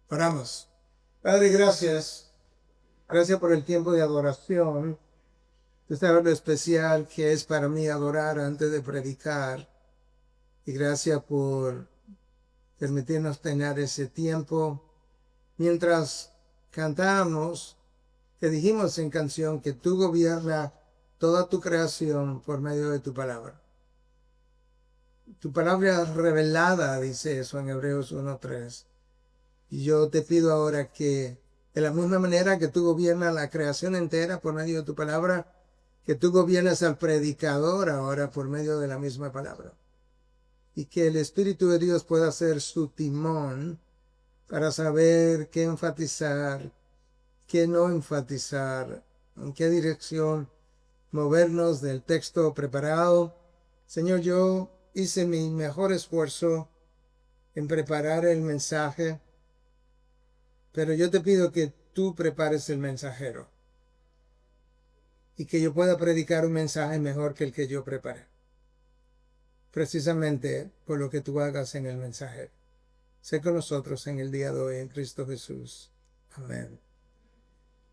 Oramos. Padre, gracias. Gracias por el tiempo de adoración. Tú sabes lo especial que es para mí adorar antes de predicar. Y gracias por permitirnos tener ese tiempo. Mientras cantamos, te dijimos en canción que tú gobiernas toda tu creación por medio de tu palabra. Tu palabra revelada, dice eso en Hebreos 1:3. Y yo te pido ahora que, de la misma manera que tú gobiernas la creación entera por medio de tu palabra, que tú gobiernas al predicador ahora por medio de la misma palabra. Y que el Espíritu de Dios pueda ser su timón para saber qué enfatizar, qué no enfatizar, en qué dirección movernos del texto preparado. Señor, yo hice mi mejor esfuerzo en preparar el mensaje, pero yo te pido que tú prepares el mensajero y que yo pueda predicar un mensaje mejor que el que yo preparé. Precisamente por lo que tú hagas en el mensaje. Sé con nosotros en el día de hoy en Cristo Jesús. Amén.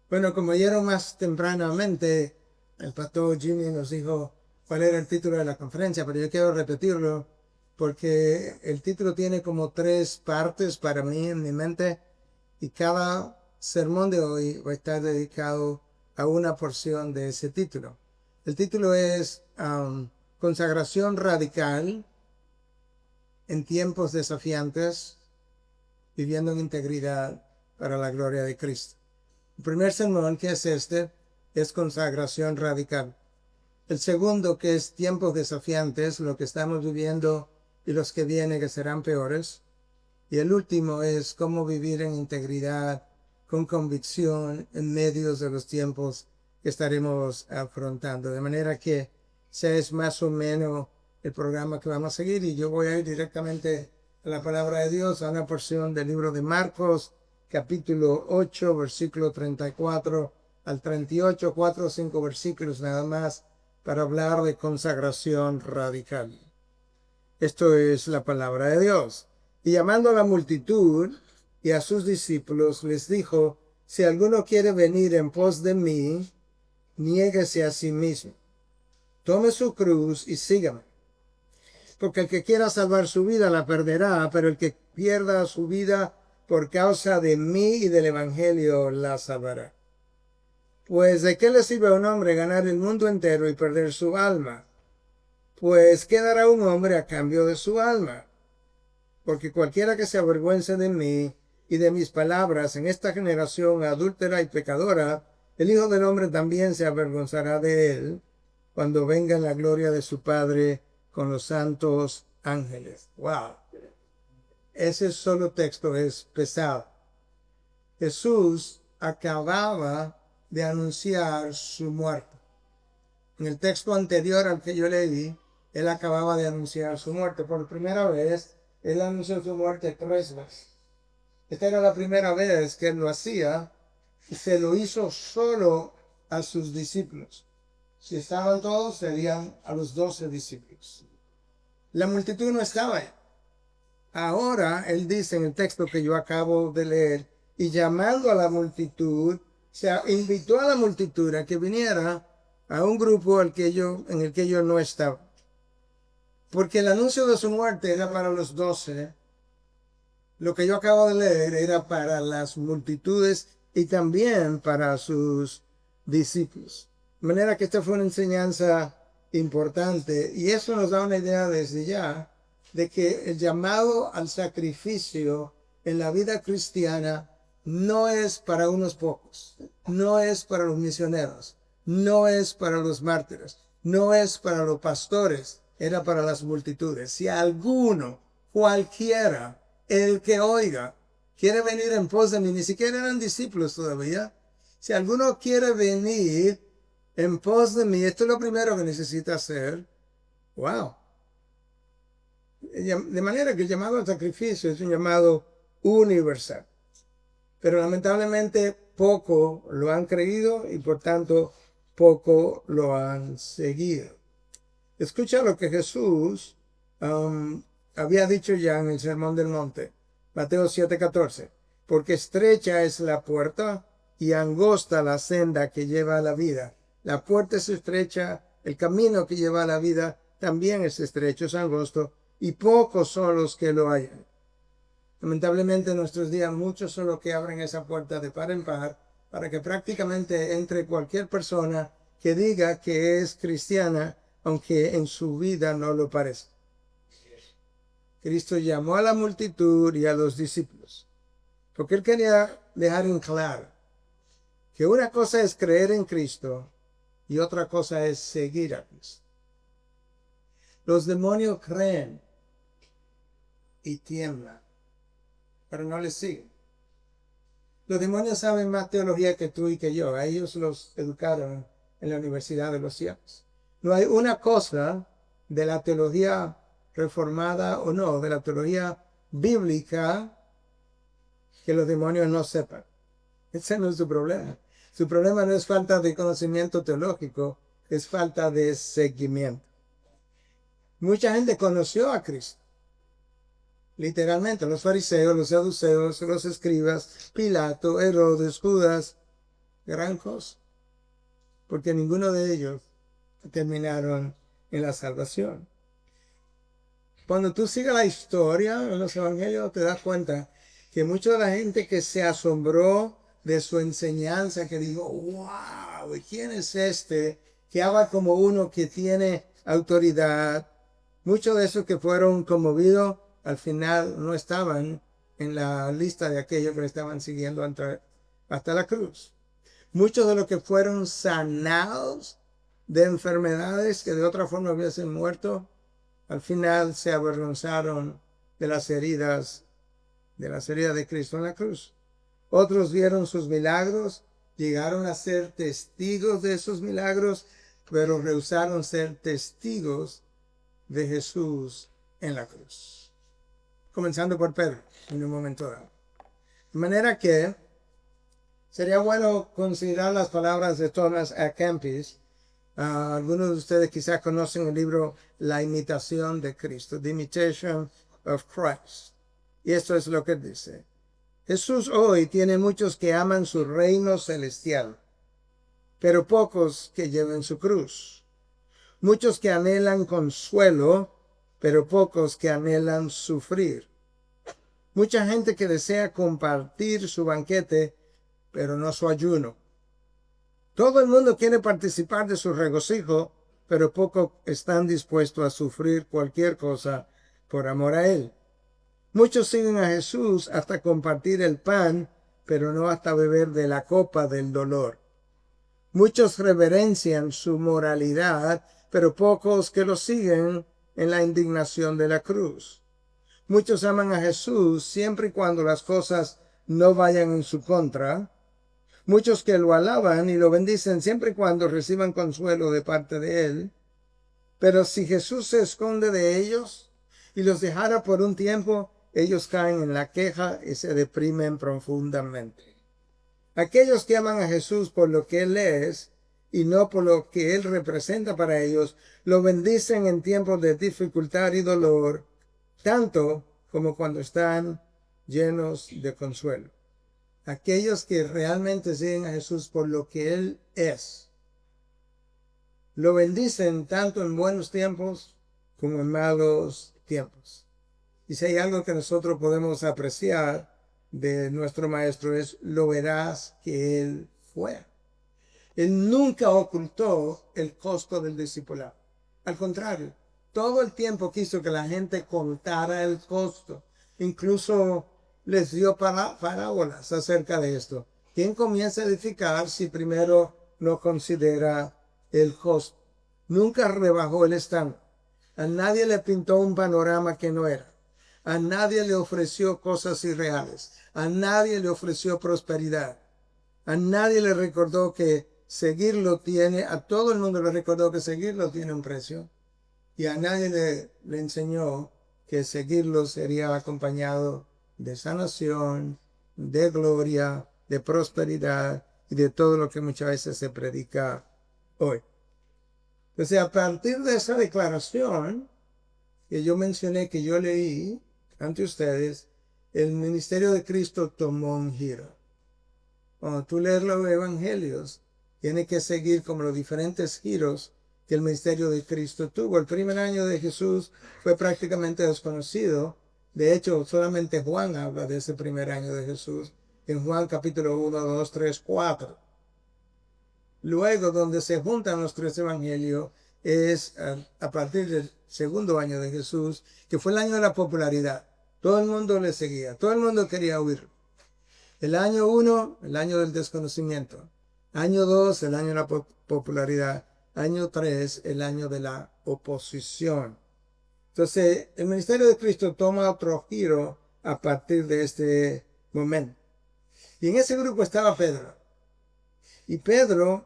Bueno, como oyeron más tempranamente, el pastor Jimmy nos dijo cuál era el título de la conferencia, pero yo quiero repetirlo porque el título tiene como 3 partes para mí en mi mente y cada sermón de hoy va a estar dedicado a una porción de ese título. El título es Consagración Radical en tiempos desafiantes, viviendo en integridad para la gloria de Cristo. El primer sermón, que es este, es consagración radical. El segundo, que es tiempos desafiantes, lo que estamos viviendo y los que vienen que serán peores. Y el último es cómo vivir en integridad, con convicción, en medio de los tiempos que estaremos afrontando. De manera que ese es más o menos el programa que vamos a seguir. Y yo voy a ir directamente a la palabra de Dios, a una porción del libro de Marcos, capítulo 8, versículo 34 al 38, 4 o 5 versículos nada más para hablar de consagración radical. Esto es la palabra de Dios. Y llamando a la multitud y a sus discípulos, les dijo: si alguno quiere venir en pos de mí, niéguese a sí mismo. Tome su cruz y sígame. Porque el que quiera salvar su vida la perderá, pero el que pierda su vida por causa de mí y del evangelio la salvará. Pues ¿de qué le sirve a un hombre ganar el mundo entero y perder su alma? Pues ¿qué dará un hombre a cambio de su alma? Porque cualquiera que se avergüence de mí y de mis palabras en esta generación adúltera y pecadora, el Hijo del Hombre también se avergonzará de él cuando venga en la gloria de su Padre con los santos ángeles. ¡Wow! Ese solo texto es pesado. Jesús acababa de anunciar su muerte. En el texto anterior al que yo leí, él acababa de anunciar su muerte. Por primera vez, él anunció su muerte 3 veces. Esta era la primera vez que él lo hacía y se lo hizo solo a sus discípulos. Si estaban todos, serían a los 12 discípulos. La multitud no estaba ahí. Ahora él dice en el texto que yo acabo de leer, y llamando a la multitud, se invitó a la multitud a que viniera a un grupo en el que ellos no estaban. Porque el anuncio de su muerte era para los 12. Lo que yo acabo de leer era para las multitudes y también para sus discípulos. De manera que esta fue una enseñanza importante y eso nos da una idea desde ya de que el llamado al sacrificio en la vida cristiana no es para unos pocos, no es para los misioneros, no es para los mártires, no es para los pastores, era para las multitudes. Si alguno, cualquiera, el que oiga, quiere venir en pos de mí, ni siquiera eran discípulos todavía, si alguno quiere venir en pos de mí, esto es lo primero que necesita hacer. Wow. De manera que el llamado al sacrificio es un llamado universal. Pero lamentablemente poco lo han creído y por tanto poco lo han seguido. Escucha lo que Jesús había dicho ya en el Sermón del Monte, Mateo 7:14. porque estrecha es la puerta y angosta la senda que lleva a la vida. La puerta es estrecha, el camino que lleva a la vida también es estrecho, es angosto, y pocos son los que lo hallan. Lamentablemente en nuestros días muchos son los que abren esa puerta de par en par para que prácticamente entre cualquier persona que diga que es cristiana, aunque en su vida no lo parezca. Cristo llamó a la multitud y a los discípulos, porque él quería dejar en claro que una cosa es creer en Cristo y otra cosa es seguir a Cristo. Los demonios creen y tiemblan, pero no les siguen. Los demonios saben más teología que tú y que yo. A ellos los educaron en la Universidad de los Cielos. No hay una cosa de la teología reformada o no, de la teología bíblica, que los demonios no sepan. Ese no es su problema. Su problema no es falta de conocimiento teológico, es falta de seguimiento. Mucha gente conoció a Cristo. Literalmente, los fariseos, los saduceos, los escribas, Pilato, Herodes, Judas, gran cosa. Porque ninguno de ellos terminaron en la salvación. Cuando tú sigas la historia en los evangelios, te das cuenta que mucha de la gente que se asombró de su enseñanza, que dijo, wow, ¿quién es este que habla como uno que tiene autoridad? Muchos de esos que fueron conmovidos al final no estaban en la lista de aquellos que le estaban siguiendo hasta la cruz. Muchos de los que fueron sanados de enfermedades que de otra forma hubiesen muerto, al final se avergonzaron de las heridas de Cristo en la cruz. Otros vieron sus milagros, llegaron a ser testigos de esos milagros, pero rehusaron ser testigos de Jesús en la cruz. Comenzando por Pedro, en un momento dado. De manera que sería bueno considerar las palabras de Thomas A. Kempis. Algunos de ustedes quizás conocen el libro La imitación de Cristo, The Imitation of Christ. Y esto es lo que dice. Jesús hoy tiene muchos que aman su reino celestial, pero pocos que lleven su cruz. Muchos que anhelan consuelo, pero pocos que anhelan sufrir. Mucha gente que desea compartir su banquete, pero no su ayuno. Todo el mundo quiere participar de su regocijo, pero pocos están dispuestos a sufrir cualquier cosa por amor a él. Muchos siguen a Jesús hasta compartir el pan, pero no hasta beber de la copa del dolor. Muchos reverencian su moralidad, pero pocos que lo siguen en la indignación de la cruz. Muchos aman a Jesús siempre y cuando las cosas no vayan en su contra. Muchos que lo alaban y lo bendicen siempre y cuando reciban consuelo de parte de él. Pero si Jesús se esconde de ellos y los dejara por un tiempo, ellos caen en la queja y se deprimen profundamente. Aquellos que aman a Jesús por lo que él es y no por lo que él representa para ellos, lo bendicen en tiempos de dificultad y dolor, tanto como cuando están llenos de consuelo. Aquellos que realmente siguen a Jesús por lo que él es, lo bendicen tanto en buenos tiempos como en malos tiempos. Y si hay algo que nosotros podemos apreciar de nuestro maestro es lo veraz que él fue. Él nunca ocultó el costo del discipulado. Al contrario, todo el tiempo quiso que la gente contara el costo. Incluso les dio parábolas acerca de esto. ¿Quién comienza a edificar si primero no considera el costo? Nunca rebajó el estándar. A nadie le pintó un panorama que no era. A nadie le ofreció cosas irreales. A nadie le ofreció prosperidad. A nadie le recordó que seguirlo tiene, a todo el mundo le recordó que seguirlo tiene un precio. Y a nadie le enseñó que seguirlo sería acompañado de sanación, de gloria, de prosperidad y de todo lo que muchas veces se predica hoy. Entonces, a partir de esa declaración que yo mencioné, que yo leí ante ustedes, el ministerio de Cristo tomó un giro. Cuando tú lees los evangelios, tiene que seguir como los diferentes giros que el ministerio de Cristo tuvo. El primer año de Jesús fue prácticamente desconocido. De hecho, solamente Juan habla de ese primer año de Jesús. En Juan capítulo 1, 2, 3, 4. Luego, donde se juntan los tres evangelios, es a partir del segundo año de Jesús, que fue el año de la popularidad. Todo el mundo le seguía, todo el mundo quería oírlo. El año 1, el año del desconocimiento. Año 2, el año de la popularidad. Año 3, el año de la oposición. Entonces, el ministerio de Cristo toma otro giro a partir de este momento. Y en ese grupo estaba Pedro. Y Pedro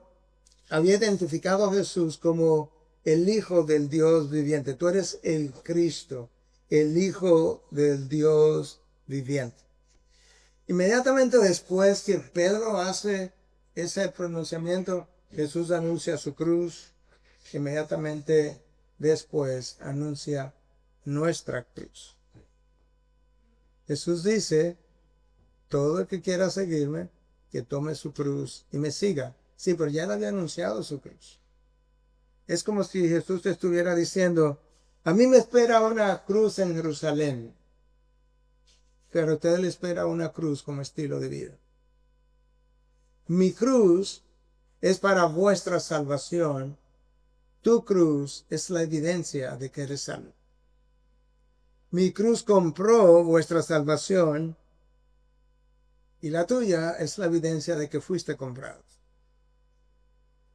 había identificado a Jesús como el Hijo del Dios viviente. Tú eres el Cristo, el Hijo del Dios viviente. Inmediatamente después que Pedro hace ese pronunciamiento, Jesús anuncia su cruz. Inmediatamente después anuncia nuestra cruz. Jesús dice, todo el que quiera seguirme, que tome su cruz y me siga. Sí, pero ya le había anunciado su cruz. Es como si Jesús te estuviera diciendo, a mí me espera una cruz en Jerusalén, pero a usted le espera una cruz como estilo de vida. Mi cruz es para vuestra salvación. Tu cruz es la evidencia de que eres salvo. Mi cruz compró vuestra salvación y la tuya es la evidencia de que fuiste comprado.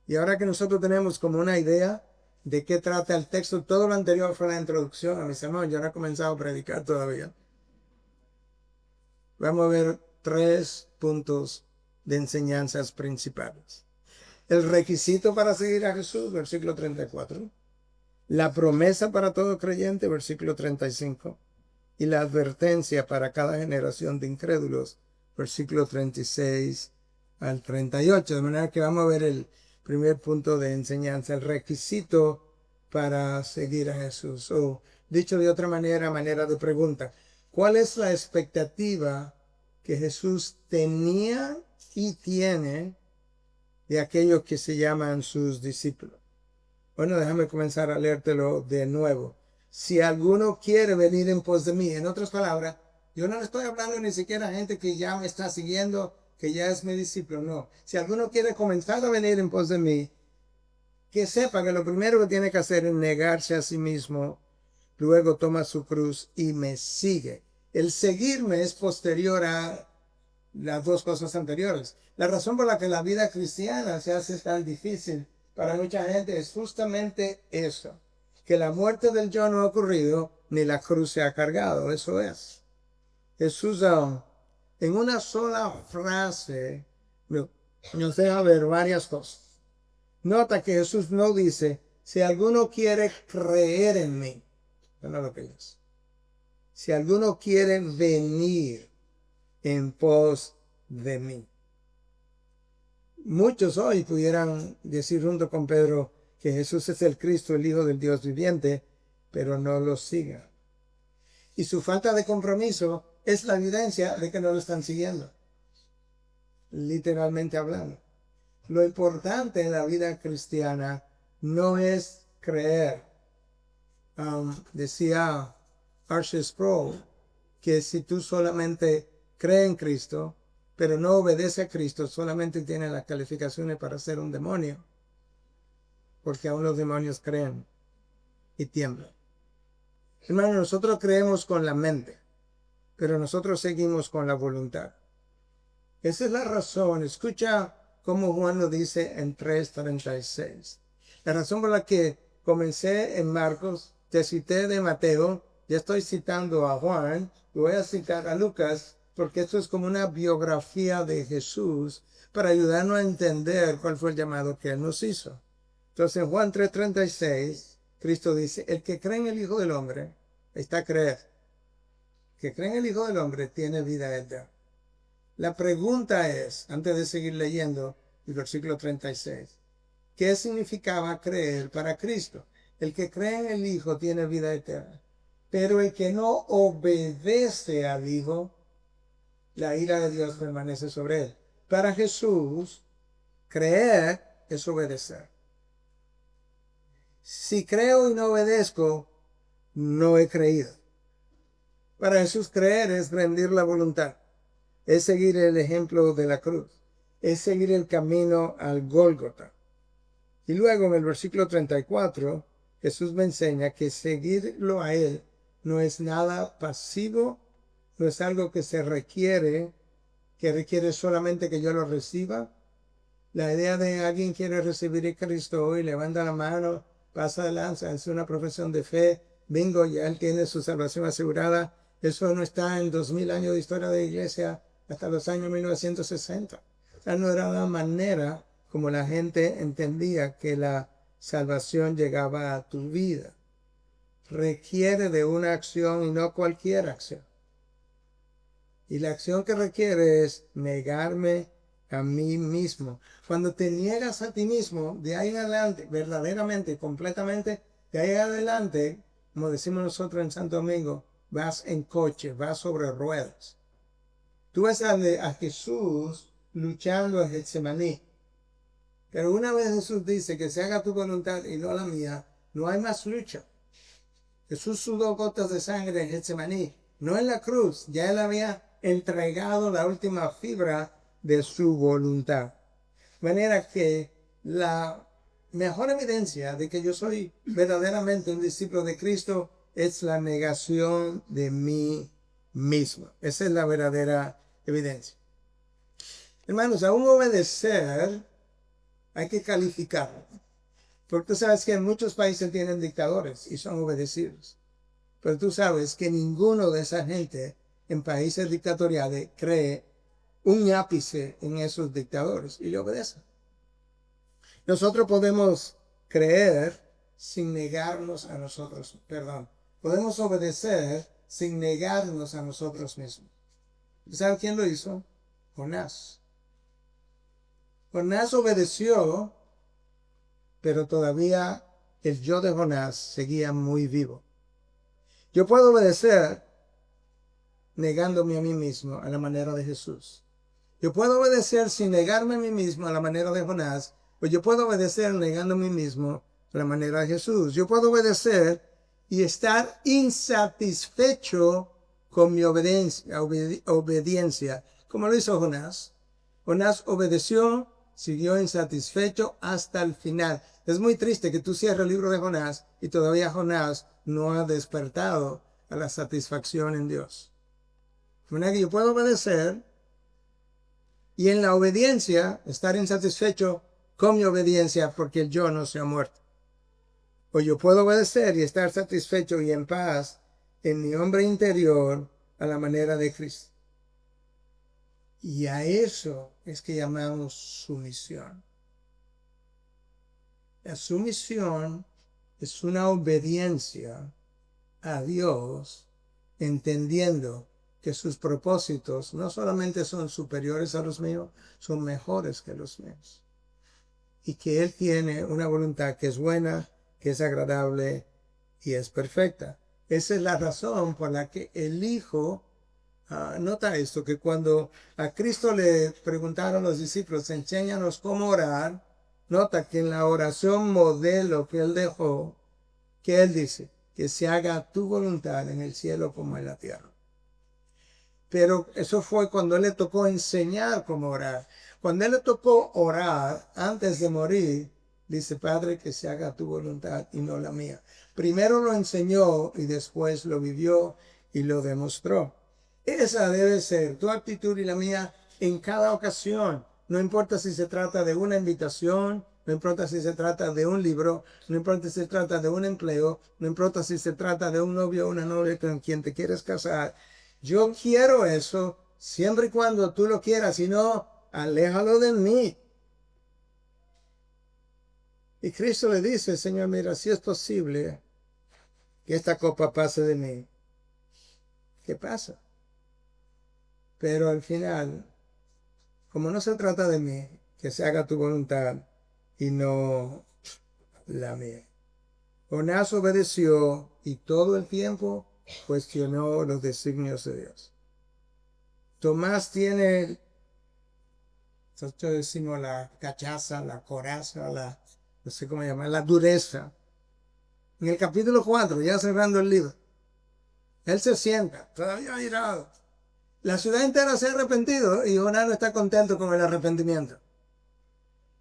Y ahora que nosotros tenemos como una idea de qué trata el texto, todo lo anterior fue la introducción a mis hermanos, yo no he comenzado a predicar todavía. Vamos a ver 3 puntos de enseñanzas principales. El requisito para seguir a Jesús, versículo 34. La promesa para todo creyente, versículo 35. Y la advertencia para cada generación de incrédulos, versículo 36 al 38. De manera que vamos a ver el primer punto de enseñanza, el requisito para seguir a Jesús. O dicho de otra manera de pregunta, ¿cuál es la expectativa que Jesús tenía y tiene de aquellos que se llaman sus discípulos? Bueno, déjame comenzar a leértelo de nuevo. Si alguno quiere venir en pos de mí, en otras palabras, yo no le estoy hablando ni siquiera a gente que ya me está siguiendo, que ya es mi discípulo, no. Si alguno quiere comenzar a venir en pos de mí, que sepa que lo primero que tiene que hacer es negarse a sí mismo, luego toma su cruz y me sigue. El seguirme es posterior a las dos cosas anteriores. La razón por la que la vida cristiana se hace tan difícil para mucha gente es justamente eso, que la muerte del yo no ha ocurrido ni la cruz se ha cargado. Eso es. Jesús en una sola frase nos deja ver varias cosas. Nota que Jesús no dice, si alguno quiere creer en mí, eso no es lo que dice. Si alguno quiere venir en pos de mí. Muchos hoy pudieran decir junto con Pedro que Jesús es el Cristo, el Hijo del Dios viviente, pero no lo sigan. Y su falta de compromiso es la evidencia de que no lo están siguiendo, literalmente hablando. Lo importante en la vida cristiana no es creer. Decía Archie Sproul que si tú solamente crees en Cristo, pero no obedece a Cristo, solamente tiene las calificaciones para ser un demonio, porque aún los demonios creen y tiemblan. Hermano, nosotros creemos con la mente, pero nosotros seguimos con la voluntad. Esa es la razón. Escucha cómo Juan lo dice en 3:36. La razón por la que comencé en Marcos, te cité de Mateo, ya estoy citando a Juan, y voy a citar a Lucas, porque esto es como una biografía de Jesús para ayudarnos a entender cuál fue el llamado que Él nos hizo. Entonces en Juan 3:36, Cristo dice, el que cree en el Hijo del Hombre, está creer. El que cree en el Hijo del Hombre tiene vida eterna. La pregunta es, antes de seguir leyendo el versículo 36, ¿qué significaba creer para Cristo? El que cree en el Hijo tiene vida eterna, pero el que no obedece al Hijo la ira de Dios permanece sobre él. Para Jesús, creer es obedecer. Si creo y no obedezco, no he creído. Para Jesús, creer es rendir la voluntad, es seguir el ejemplo de la cruz, es seguir el camino al Gólgota. Y luego en el versículo 34, Jesús me enseña que seguirlo a Él no es nada pasivo, no es algo que que requiere solamente que yo lo reciba. La idea de alguien quiere recibir a Cristo hoy, levanta la mano, pasa adelante, hace una profesión de fe, bingo, ya él tiene su salvación asegurada. Eso no está en 2000 años de historia de la iglesia hasta los años 1960. O sea, no era la manera como la gente entendía que la salvación llegaba a tu vida. Requiere de una acción y no cualquier acción. Y la acción que requiere es negarme a mí mismo. Cuando te niegas a ti mismo, de ahí en adelante, verdaderamente, completamente, de ahí en adelante, como decimos nosotros en Santo Domingo, vas en coche, vas sobre ruedas. Tú ves a Jesús luchando en Getsemaní. Pero una vez Jesús dice que se haga tu voluntad y no la mía, no hay más lucha. Jesús sudó gotas de sangre en Getsemaní, no en la cruz, ya él había entregado la última fibra de su voluntad. De manera que la mejor evidencia de que yo soy verdaderamente un discípulo de Cristo es la negación de mí mismo. Esa es la verdadera evidencia. Hermanos, aún obedecer hay que calificarlo. Porque tú sabes que en muchos países tienen dictadores y son obedecidos. Pero tú sabes que ninguno de esa gente en países dictatoriales cree un ápice en esos dictadores y le obedece. Nosotros podemos creer sin negarnos a nosotros, podemos obedecer sin negarnos a nosotros mismos. ¿Sabe quién lo hizo? Jonás. Jonás obedeció, pero todavía el yo de Jonás seguía muy vivo. Yo puedo obedecer negándome a mí mismo a la manera de Jesús. Yo puedo obedecer sin negarme a mí mismo a la manera de Jonás, o yo puedo obedecer negando a mí mismo a la manera de Jesús. Yo puedo obedecer y estar insatisfecho con mi obediencia, como lo hizo Jonás. Jonás obedeció, siguió insatisfecho hasta el final. Es muy triste que tú cierres el libro de Jonás y todavía Jonás no ha despertado a la satisfacción en Dios. De manera que yo puedo obedecer y en la obediencia estar insatisfecho con mi obediencia porque el yo no se ha muerto. O yo puedo obedecer y estar satisfecho y en paz en mi hombre interior a la manera de Cristo. Y a eso es que llamamos sumisión. La sumisión es una obediencia a Dios, entendiendo que sus propósitos no solamente son superiores a los míos, son mejores que los míos. Y que Él tiene una voluntad que es buena, que es agradable y es perfecta. Esa es la razón por la que el Hijo, nota esto, que cuando a Cristo le preguntaron los discípulos, enséñanos cómo orar, nota que en la oración modelo que Él dejó, que Él dice, que se haga tu voluntad en el cielo como en la tierra. Pero eso fue cuando Él le tocó enseñar cómo orar. Cuando Él le tocó orar antes de morir, dice, Padre, que se haga tu voluntad y no la mía. Primero lo enseñó y después lo vivió y lo demostró. Esa debe ser tu actitud y la mía en cada ocasión. No importa si se trata de una invitación, no importa si se trata de un libro, no importa si se trata de un empleo, no importa si se trata de un novio o una novia con quien te quieres casar. Yo quiero eso siempre y cuando tú lo quieras, si no, aléjalo de mí. Y Cristo le dice, Señor, mira, si es posible que esta copa pase de mí, ¿qué pasa? Pero al final, como no se trata de mí, que se haga tu voluntad y no la mía. Jonás obedeció y todo el tiempo cuestionó los designios de Dios. Tomás tiene, nosotros decimos la cachaza, la coraza, no sé cómo llamar, la dureza. En el capítulo 4, ya cerrando el libro, él se sienta, todavía airado. La ciudad entera se ha arrepentido y Jonás no está contento con el arrepentimiento.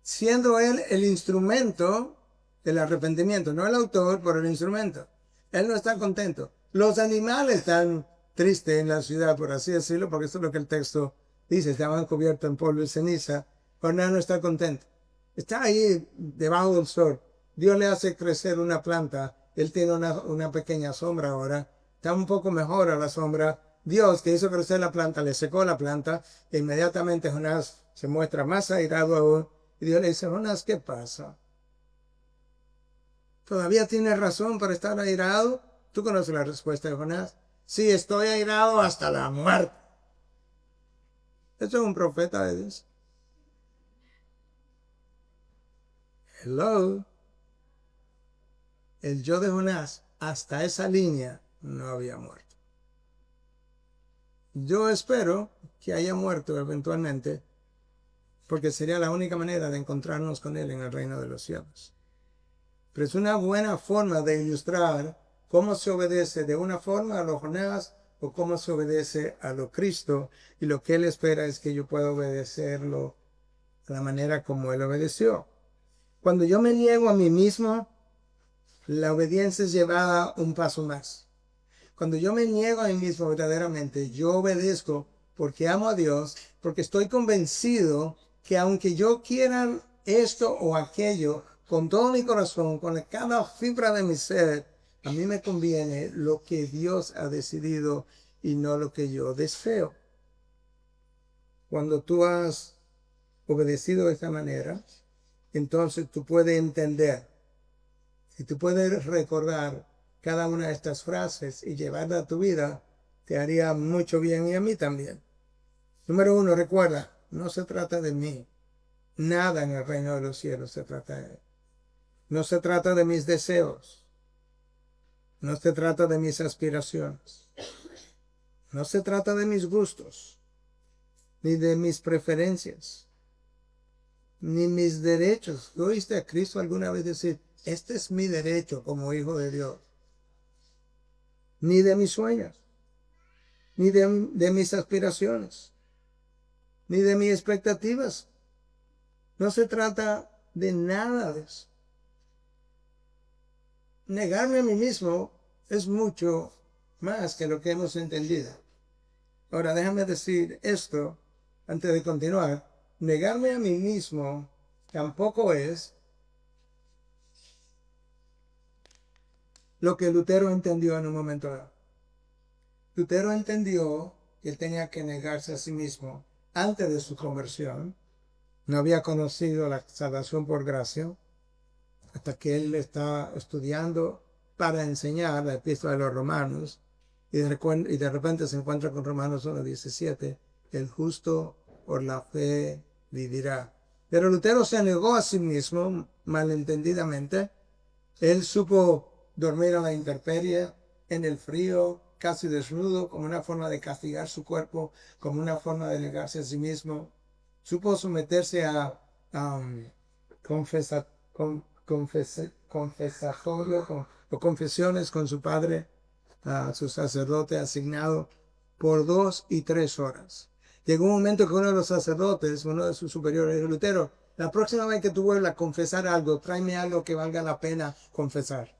Siendo él el instrumento del arrepentimiento, no el autor, pero el instrumento. Él no está contento. Los animales están tristes en la ciudad, por así decirlo, porque eso es lo que el texto dice, estaban cubiertos en polvo y ceniza. Jonás no está contento. Está ahí debajo del sol. Dios le hace crecer una planta. Él tiene una pequeña sombra ahora. Está un poco mejor a la sombra. Dios, que hizo crecer la planta, le secó la planta. E inmediatamente Jonás se muestra más airado aún. Y Dios le dice, Jonás, ¿qué pasa? ¿Todavía tienes razón para estar airado? Tú conoces la respuesta de Jonás. Sí, estoy airado hasta la muerte. Eso es un profeta de Dios. Hello. El yo de Jonás, hasta esa línea, no había muerto. Yo espero que haya muerto eventualmente, porque sería la única manera de encontrarnos con él en el reino de los cielos. Pero es una buena forma de ilustrar cómo se obedece de una forma a lo Jonás o cómo se obedece a lo Cristo. Y lo que él espera es que yo pueda obedecerlo de la manera como él obedeció. Cuando yo me niego a mí mismo, la obediencia es llevada un paso más. Cuando yo me niego a mí mismo verdaderamente, yo obedezco porque amo a Dios, porque estoy convencido que aunque yo quiera esto o aquello, con todo mi corazón, con cada fibra de mi ser, a mí me conviene lo que Dios ha decidido y no lo que yo deseo. Cuando tú has obedecido de esta manera, entonces tú puedes entender y tú puedes recordar cada una de estas frases y llevarla a tu vida, te haría mucho bien y a mí también. Número 1, recuerda, no se trata de mí. Nada en el reino de los cielos se trata de él. No se trata de mis deseos. No se trata de mis aspiraciones. No se trata de mis gustos, ni de mis preferencias, ni mis derechos. ¿Tú oíste a Cristo alguna vez decir, este es mi derecho como hijo de Dios? Ni de mis sueños, ni de mis aspiraciones, ni de mis expectativas. No se trata de nada de eso. Negarme a mí mismo es mucho más que lo que hemos entendido. Ahora déjame decir esto antes de continuar. Negarme a mí mismo tampoco es lo que Lutero entendió en un momento dado. Lutero entendió que él tenía que negarse a sí mismo antes de su conversión. No había conocido la salvación por gracia hasta que él estaba estudiando para enseñar la epístola de los Romanos y de repente se encuentra con Romanos 1:17, el justo por la fe vivirá. Pero Lutero se negó a sí mismo malentendidamente. Él supo dormir a la intemperie, en el frío, casi desnudo, como una forma de castigar su cuerpo, como una forma de negarse a sí mismo. Supo someterse a confesatorio o confesiones con su padre, a su sacerdote asignado, por 2 y 3 horas. Llegó un momento que uno de los sacerdotes, uno de sus superiores, dijo, Lutero, la próxima vez que tú vuelvas a confesar algo, tráeme algo que valga la pena confesar.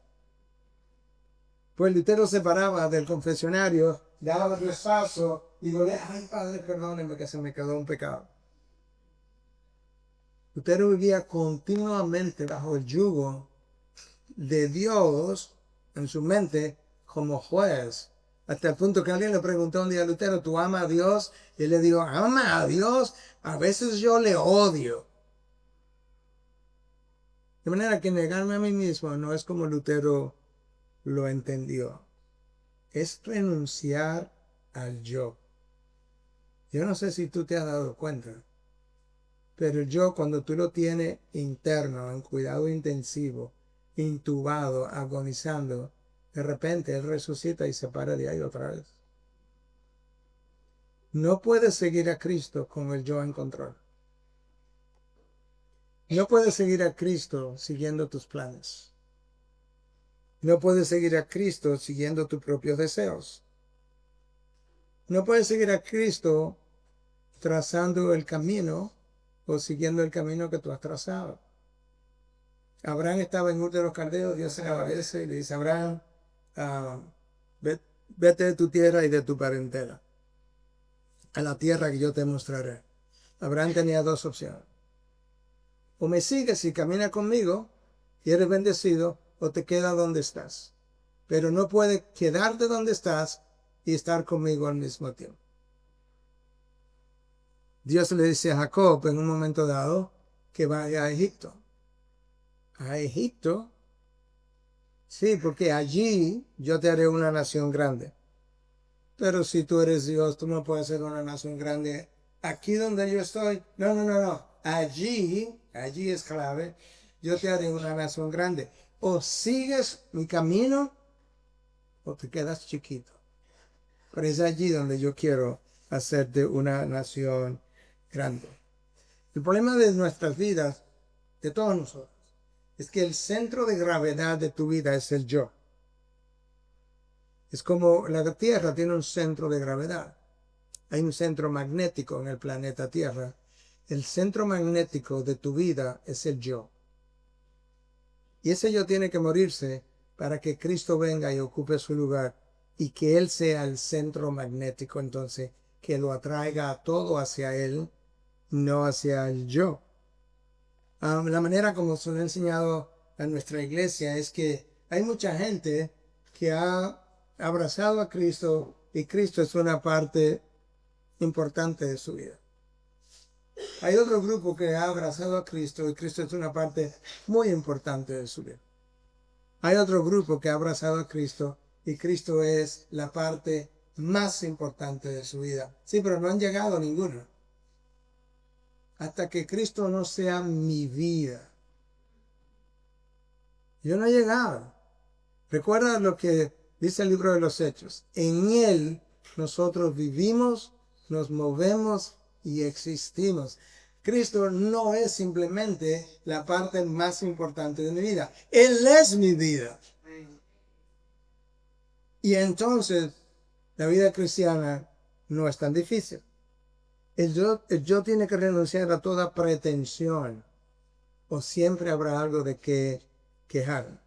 Pues Lutero se paraba del confesionario, daba el repaso y volvía, ay padre, perdóneme que se me quedó un pecado. Lutero vivía continuamente bajo el yugo de Dios en su mente como juez. Hasta el punto que alguien le preguntó un día a Lutero, ¿tú amas a Dios? Y él le dijo, ama a Dios, a veces yo le odio. De manera que negarme a mí mismo no es como Lutero lo entendió. Es renunciar al yo. Yo no sé si tú te has dado cuenta, pero el yo cuando tú lo tienes interno, en cuidado intensivo, intubado, agonizando, de repente él resucita y se para de ahí otra vez. No puedes seguir a Cristo con el yo en control. No puedes seguir a Cristo siguiendo tus planes. No puedes seguir a Cristo siguiendo tus propios deseos. No puedes seguir a Cristo trazando el camino o siguiendo el camino que tú has trazado. Abraham estaba en Ur de los Caldeos, Dios se le aparece y le dice, Abraham, vete de tu tierra y de tu parentela a la tierra que yo te mostraré. Abraham tenía dos opciones. O me sigues y caminas conmigo y eres bendecido, o te quedas donde estás. Pero no puedes quedarte donde estás y estar conmigo al mismo tiempo. Dios le dice a Jacob en un momento dado que vaya a Egipto. A Egipto, sí, porque allí yo te haré una nación grande. Pero si tú eres Dios, tú no puedes ser una nación grande aquí donde yo estoy. No, no, no, no. Allí es clave. Yo te haré una nación grande. O sigues mi camino o te quedas chiquito. Pero es allí donde yo quiero hacerte una nación grande. El problema de nuestras vidas, de todos nosotros, es que el centro de gravedad de tu vida es el yo. Es como la Tierra tiene un centro de gravedad. Hay un centro magnético en el planeta Tierra. El centro magnético de tu vida es el yo. Y ese yo tiene que morirse para que Cristo venga y ocupe su lugar y que Él sea el centro magnético, entonces, que lo atraiga a todo hacia Él, no hacia el yo. La manera como se lo ha enseñado a nuestra iglesia es que hay mucha gente que ha abrazado a Cristo y Cristo es una parte importante de su vida. Hay otro grupo que ha abrazado a Cristo y Cristo es una parte muy importante de su vida. Hay otro grupo que ha abrazado a Cristo y Cristo es la parte más importante de su vida. Sí, pero no han llegado a ninguno. Hasta que Cristo no sea mi vida. Yo no he llegado. Recuerda lo que dice el libro de los Hechos. En Él nosotros vivimos, nos movemos y existimos. Cristo no es simplemente la parte más importante de mi vida. Él es mi vida. Y entonces la vida cristiana no es tan difícil. El yo tiene que renunciar a toda pretensión o siempre habrá algo de que quejar.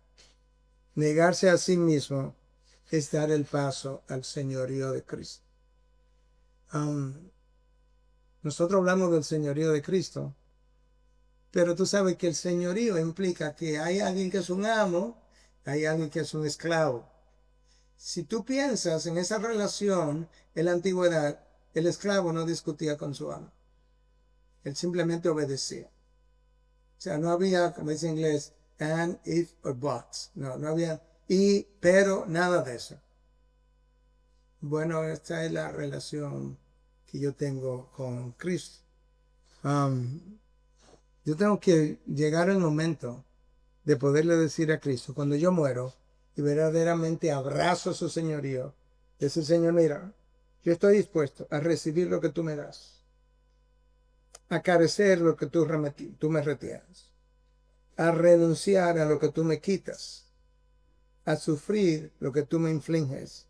Negarse a sí mismo es dar el paso al señorío de Cristo. Nosotros hablamos del señorío de Cristo, pero tú sabes que el señorío implica que hay alguien que es un amo, hay alguien que es un esclavo. Si tú piensas en esa relación en la antigüedad, el esclavo no discutía con su amo. Él simplemente obedecía. O sea, no había, como dice en inglés, and, if, or but. No había y, pero, nada de eso. Bueno, esta es la relación que yo tengo con Cristo. Yo tengo que llegar al momento de poderle decir a Cristo, cuando yo muero y verdaderamente abrazo su señorío, decir, Señor, mira, yo estoy dispuesto a recibir lo que tú me das, a carecer lo que tú me retienes, a renunciar a lo que tú me quitas, a sufrir lo que tú me infliges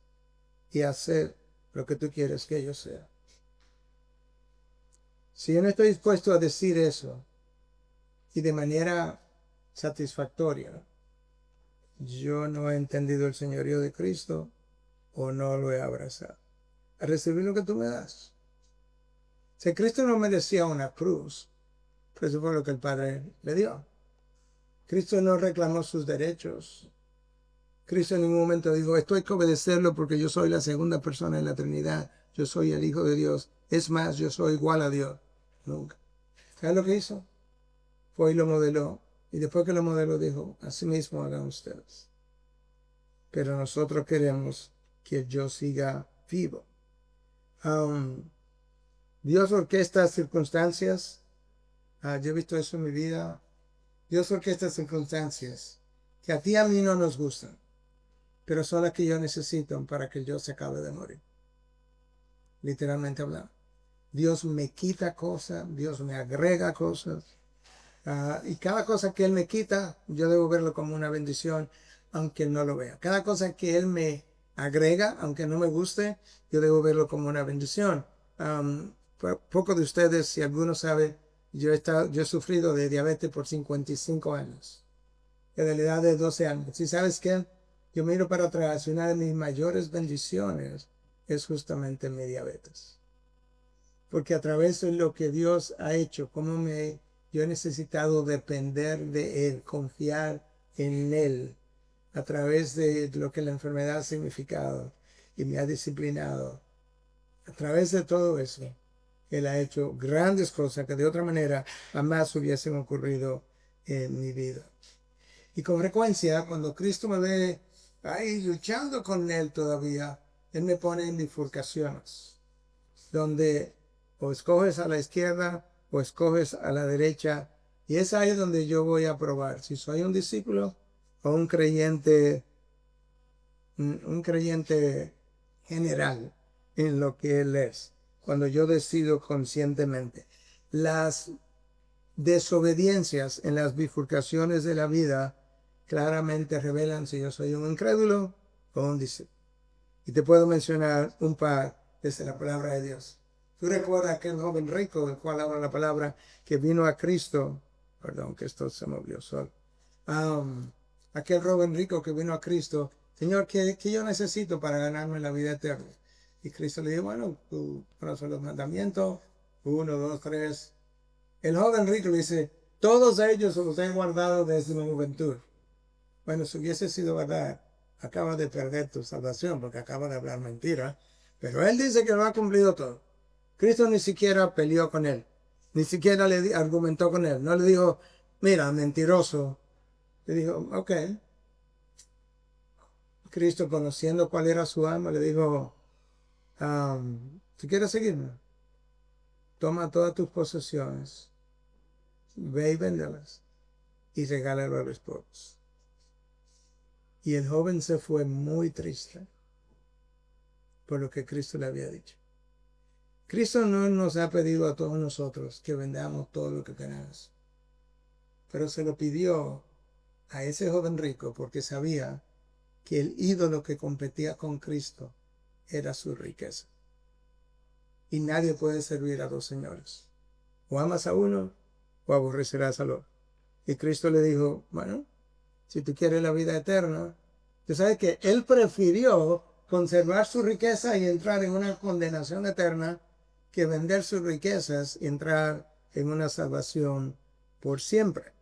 y a hacer lo que tú quieres que yo sea. Si yo no estoy dispuesto a decir eso y de manera satisfactoria, yo no he entendido el señorío de Cristo o no lo he abrazado. A recibir lo que tú me das. Si Cristo no merecía una cruz, pero eso fue lo que el Padre le dio. Cristo no reclamó sus derechos. Cristo en ningún momento dijo, esto hay que obedecerlo porque yo soy la segunda persona en la Trinidad. Yo soy el Hijo de Dios. Es más, yo soy igual a Dios. Nunca. ¿Sabes lo que hizo? Fue y lo modeló. Y después que lo modeló dijo, así mismo hagan ustedes. Pero nosotros queremos que el yo siga vivo. Dios orquesta circunstancias. Yo he visto eso en mi vida. Dios orquesta circunstancias que a ti y a mí no nos gustan, pero son las que yo necesito para que el yo se acabe de morir. literalmente hablando. Dios me quita cosas, Dios me agrega cosas. Y cada cosa que Él me quita, yo debo verlo como una bendición, aunque no lo vea. Cada cosa que Él me agrega, aunque no me guste, yo debo verlo como una bendición. Poco de ustedes, si alguno sabe, yo he sufrido de diabetes por 55 años, de la edad de 12 años. ¿Y sabes qué? Yo miro para atrás y una de mis mayores bendiciones es justamente mi diabetes. Porque a través de lo que Dios ha hecho, yo he necesitado depender de Él, confiar en Él, a través de lo que la enfermedad ha significado y me ha disciplinado. A través de todo eso, Él ha hecho grandes cosas que de otra manera jamás hubiesen ocurrido en mi vida. Y con frecuencia, cuando Cristo me ve ahí luchando con Él todavía, Él me pone en bifurcaciones, donde o escoges a la izquierda o escoges a la derecha, y es ahí donde yo voy a probar si soy un discípulo o un creyente general en lo que Él es, cuando yo decido conscientemente. Las desobediencias en las bifurcaciones de la vida claramente revelan si yo soy un incrédulo o un discípulo. Y te puedo mencionar un par desde la palabra de Dios. Tú recuerdas aquel joven rico del cual habla la palabra que vino a Cristo. Perdón, que esto se movió solo. Aquel joven rico que vino a Cristo. Señor, ¿qué yo necesito para ganarme la vida eterna? Y Cristo le dijo, bueno, tú conoces los mandamientos. 1, 2, 3. El joven rico le dice, todos ellos los he guardado desde mi juventud. Bueno, si hubiese sido verdad, acaba de perder tu salvación porque acaba de hablar mentira. Pero él dice que lo ha cumplido todo. Cristo ni siquiera peleó con él. Ni siquiera le argumentó con él. No le dijo, mira, mentiroso. Le dijo, ok. Cristo, conociendo cuál era su alma, le dijo, si quieres seguirme, toma todas tus posesiones, ve y véndelas y regálalo a los pobres. Y el joven se fue muy triste por lo que Cristo le había dicho. Cristo no nos ha pedido a todos nosotros que vendamos todo lo que tenemos, pero se lo pidió a ese joven rico porque sabía que el ídolo que competía con Cristo era su riqueza. Y nadie puede servir a dos señores. O amas a uno o aborrecerás al otro. Y Cristo le dijo, bueno, si tú quieres la vida eterna, tú sabes que Él prefirió conservar su riqueza y entrar en una condenación eterna que vender sus riquezas y entrar en una salvación por siempre.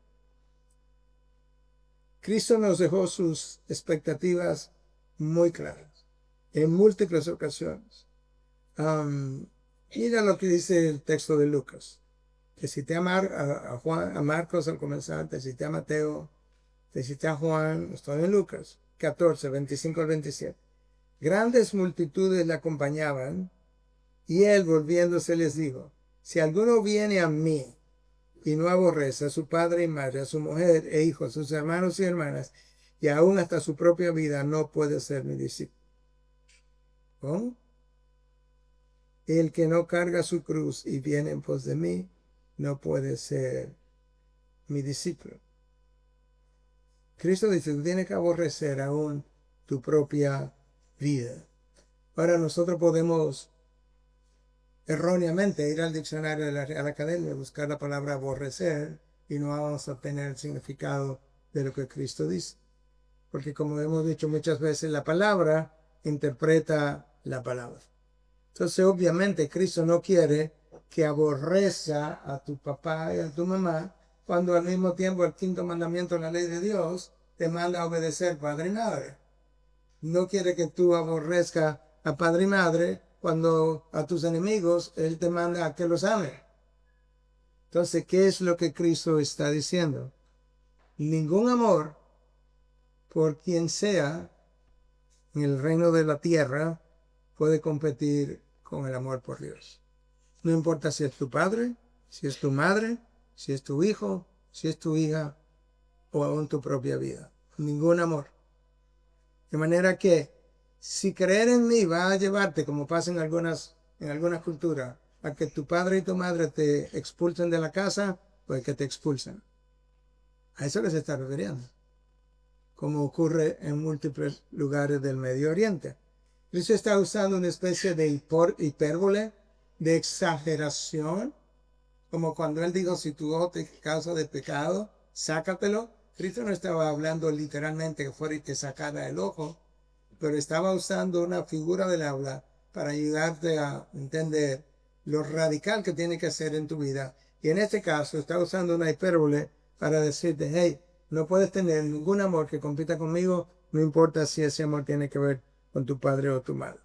Cristo nos dejó sus expectativas muy claras en múltiples ocasiones. Mira lo que dice el texto de Lucas, que cité a Marcos al comenzar, te cité a Mateo, te cité a Juan, estoy en Lucas 14, 25 al 27. Grandes multitudes le acompañaban y él volviéndose les dijo, si alguno viene a mí y no aborrece a su padre y madre, a su mujer e hijos, a sus hermanos y hermanas, y aún hasta su propia vida, no puede ser mi discípulo. ¿Cómo? El que no carga su cruz y viene en pos de mí, no puede ser mi discípulo. Cristo dice, tú tienes que aborrecer aún tu propia vida. Ahora nosotros podemos erróneamente ir al diccionario de la Real Academia, buscar la palabra aborrecer y no vamos a obtener el significado de lo que Cristo dice. Porque como hemos dicho muchas veces, la palabra interpreta la palabra. Entonces, obviamente, Cristo no quiere que aborreza a tu papá y a tu mamá, cuando al mismo tiempo el quinto mandamiento de la ley de Dios te manda a obedecer padre y madre. No quiere que tú aborrezcas a padre y madre cuando a tus enemigos Él te manda a que los ames. Entonces, ¿qué es lo que Cristo está diciendo? Ningún amor por quien sea en el reino de la tierra puede competir con el amor por Dios. No importa si es tu padre, si es tu madre, si es tu hijo, si es tu hija o aún tu propia vida. Ningún amor. De manera que si creer en mí va a llevarte, como pasa en en alguna cultura, a que tu padre y tu madre te expulsen de la casa, pues que te expulsen. A eso que se está refiriendo, como ocurre en múltiples lugares del Medio Oriente. Cristo está usando una especie de hipérbole, de exageración, como cuando él dijo, si tu ojo te causa de pecado, sácatelo. Cristo no estaba hablando literalmente que fuera y te sacara el ojo, pero estaba usando una figura del habla para ayudarte a entender lo radical que tiene que hacer en tu vida. Y en este caso está usando una hipérbole para decirte, hey, no puedes tener ningún amor que compita conmigo, no importa si ese amor tiene que ver con tu padre o tu madre.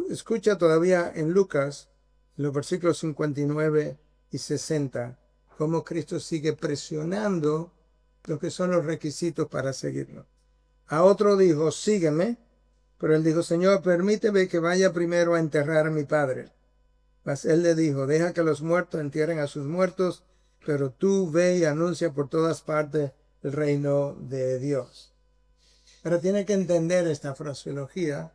Escucha todavía en Lucas, los versículos 59 y 60, cómo Cristo sigue presionando lo que son los requisitos para seguirlo. A otro dijo, sígueme, pero él dijo, Señor, permíteme que vaya primero a enterrar a mi padre. Mas él le dijo, deja que los muertos entierren a sus muertos, pero tú ve y anuncia por todas partes el reino de Dios. Pero tiene que entender esta fraseología,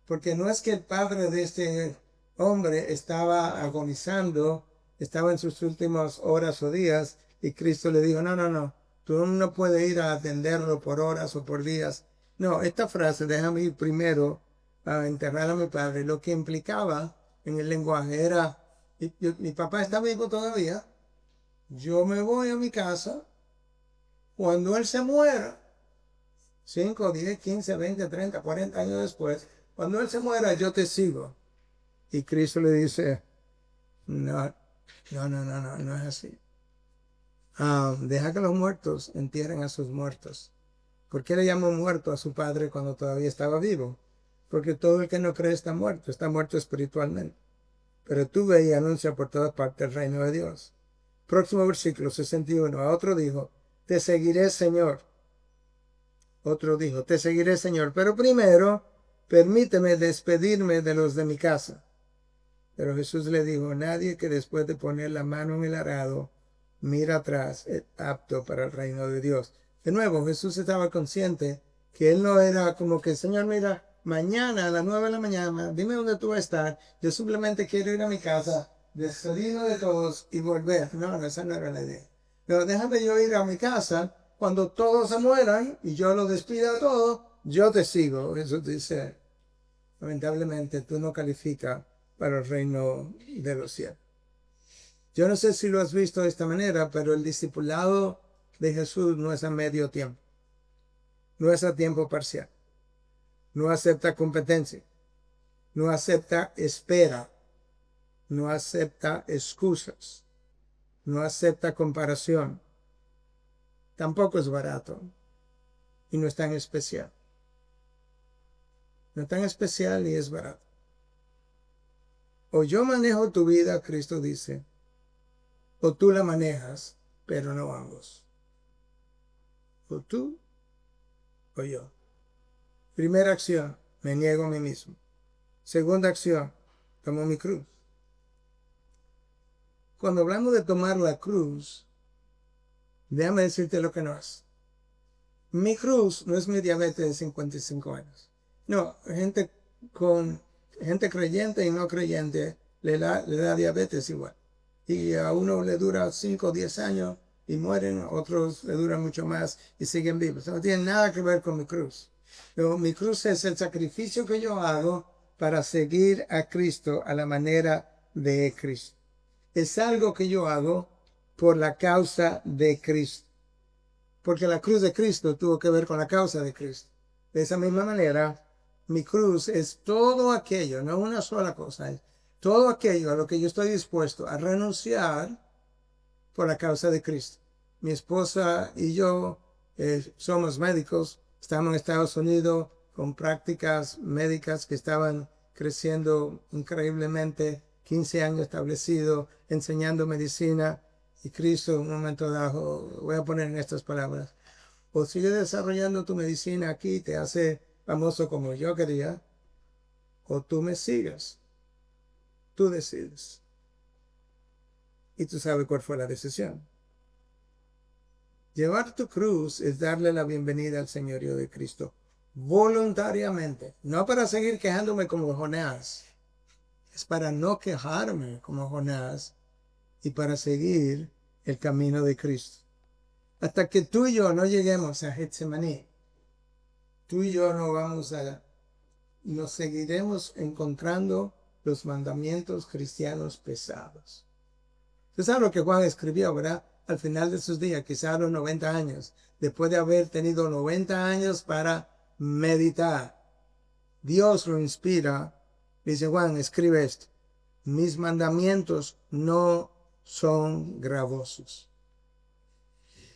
porque no es que el padre de este hombre estaba agonizando, estaba en sus últimas horas o días, y Cristo le dijo, no, tú no puedes ir a atenderlo por horas o por días. No, esta frase, déjame ir primero a enterrar a mi padre, lo que implicaba en el lenguaje era, mi papá está vivo todavía, yo me voy a mi casa, cuando él se muera, 5, 10, 15, 20, 30, 40 años después, cuando él se muera, yo te sigo. Y Cristo le dice, no es así. Deja que los muertos entierren a sus muertos. ¿Por qué le llamó muerto a su padre cuando todavía estaba vivo? Porque todo el que no cree está muerto espiritualmente. Pero tú ve y anuncia por todas partes el reino de Dios. Próximo versículo 61. A otro dijo, te seguiré, Señor. Otro dijo, te seguiré, Señor, pero primero permíteme despedirme de los de mi casa. Pero Jesús le dijo, nadie que después de poner la mano en el arado mira atrás es apto para el reino de Dios. De nuevo, Jesús estaba consciente que él no era como que, Señor, mira, mañana a las 9 de la mañana, dime dónde tú vas a estar. Yo simplemente quiero ir a mi casa, despedirme de todos y volver. No, esa no era la idea. Pero déjame yo ir a mi casa. Cuando todos se mueran y yo los despida a todos, yo te sigo. Jesús dice, lamentablemente tú no calificas para el reino de los cielos. Yo no sé si lo has visto de esta manera, pero el discipulado de Jesús no es a medio tiempo. No es a tiempo parcial. No acepta competencia. No acepta espera. No acepta excusas. No acepta comparación. Tampoco es barato y no es tan especial. No es tan especial ni es barato. O yo manejo tu vida, Cristo dice, o tú la manejas, pero no ambos. O tú o yo. Primera acción, me niego a mí mismo. Segunda acción, tomo mi cruz. Cuando hablamos de tomar la cruz, déjame decirte lo que no es. Mi cruz no es mi diabetes de 55 años. No, gente creyente y no creyente le da diabetes igual. Y a uno le dura 5 o 10 años y mueren, a otros le duran mucho más y siguen vivos. No tiene nada que ver con mi cruz. Pero mi cruz es el sacrificio que yo hago para seguir a Cristo a la manera de Cristo. Es algo que yo hago por la causa de Cristo. Porque la cruz de Cristo tuvo que ver con la causa de Cristo. De esa misma manera, mi cruz es todo aquello, no una sola cosa, es todo aquello a lo que yo estoy dispuesto a renunciar por la causa de Cristo. Mi esposa y yo somos médicos, estamos en Estados Unidos con prácticas médicas que estaban creciendo increíblemente, 15 años establecidos, enseñando medicina. Y Cristo en un momento dado, voy a poner en estas palabras, o sigue desarrollando tu medicina aquí, te hace famoso como yo quería, o tú me sigues. Tú decides. Y tú sabes cuál fue la decisión. Llevar tu cruz es darle la bienvenida al señorío de Cristo voluntariamente, no para seguir quejándome como Jonás, es para no quejarme como Jonás y para seguir el camino de Cristo. Hasta que tú y yo no lleguemos a Getsemaní, tú y yo nos seguiremos encontrando los mandamientos cristianos pesados. Tú sabes lo que Juan escribió, ¿verdad? Al final de sus días, quizá a los 90 años, después de haber tenido 90 años para meditar. Dios lo inspira. Dice Juan, escribe esto. Mis mandamientos no son gravosos.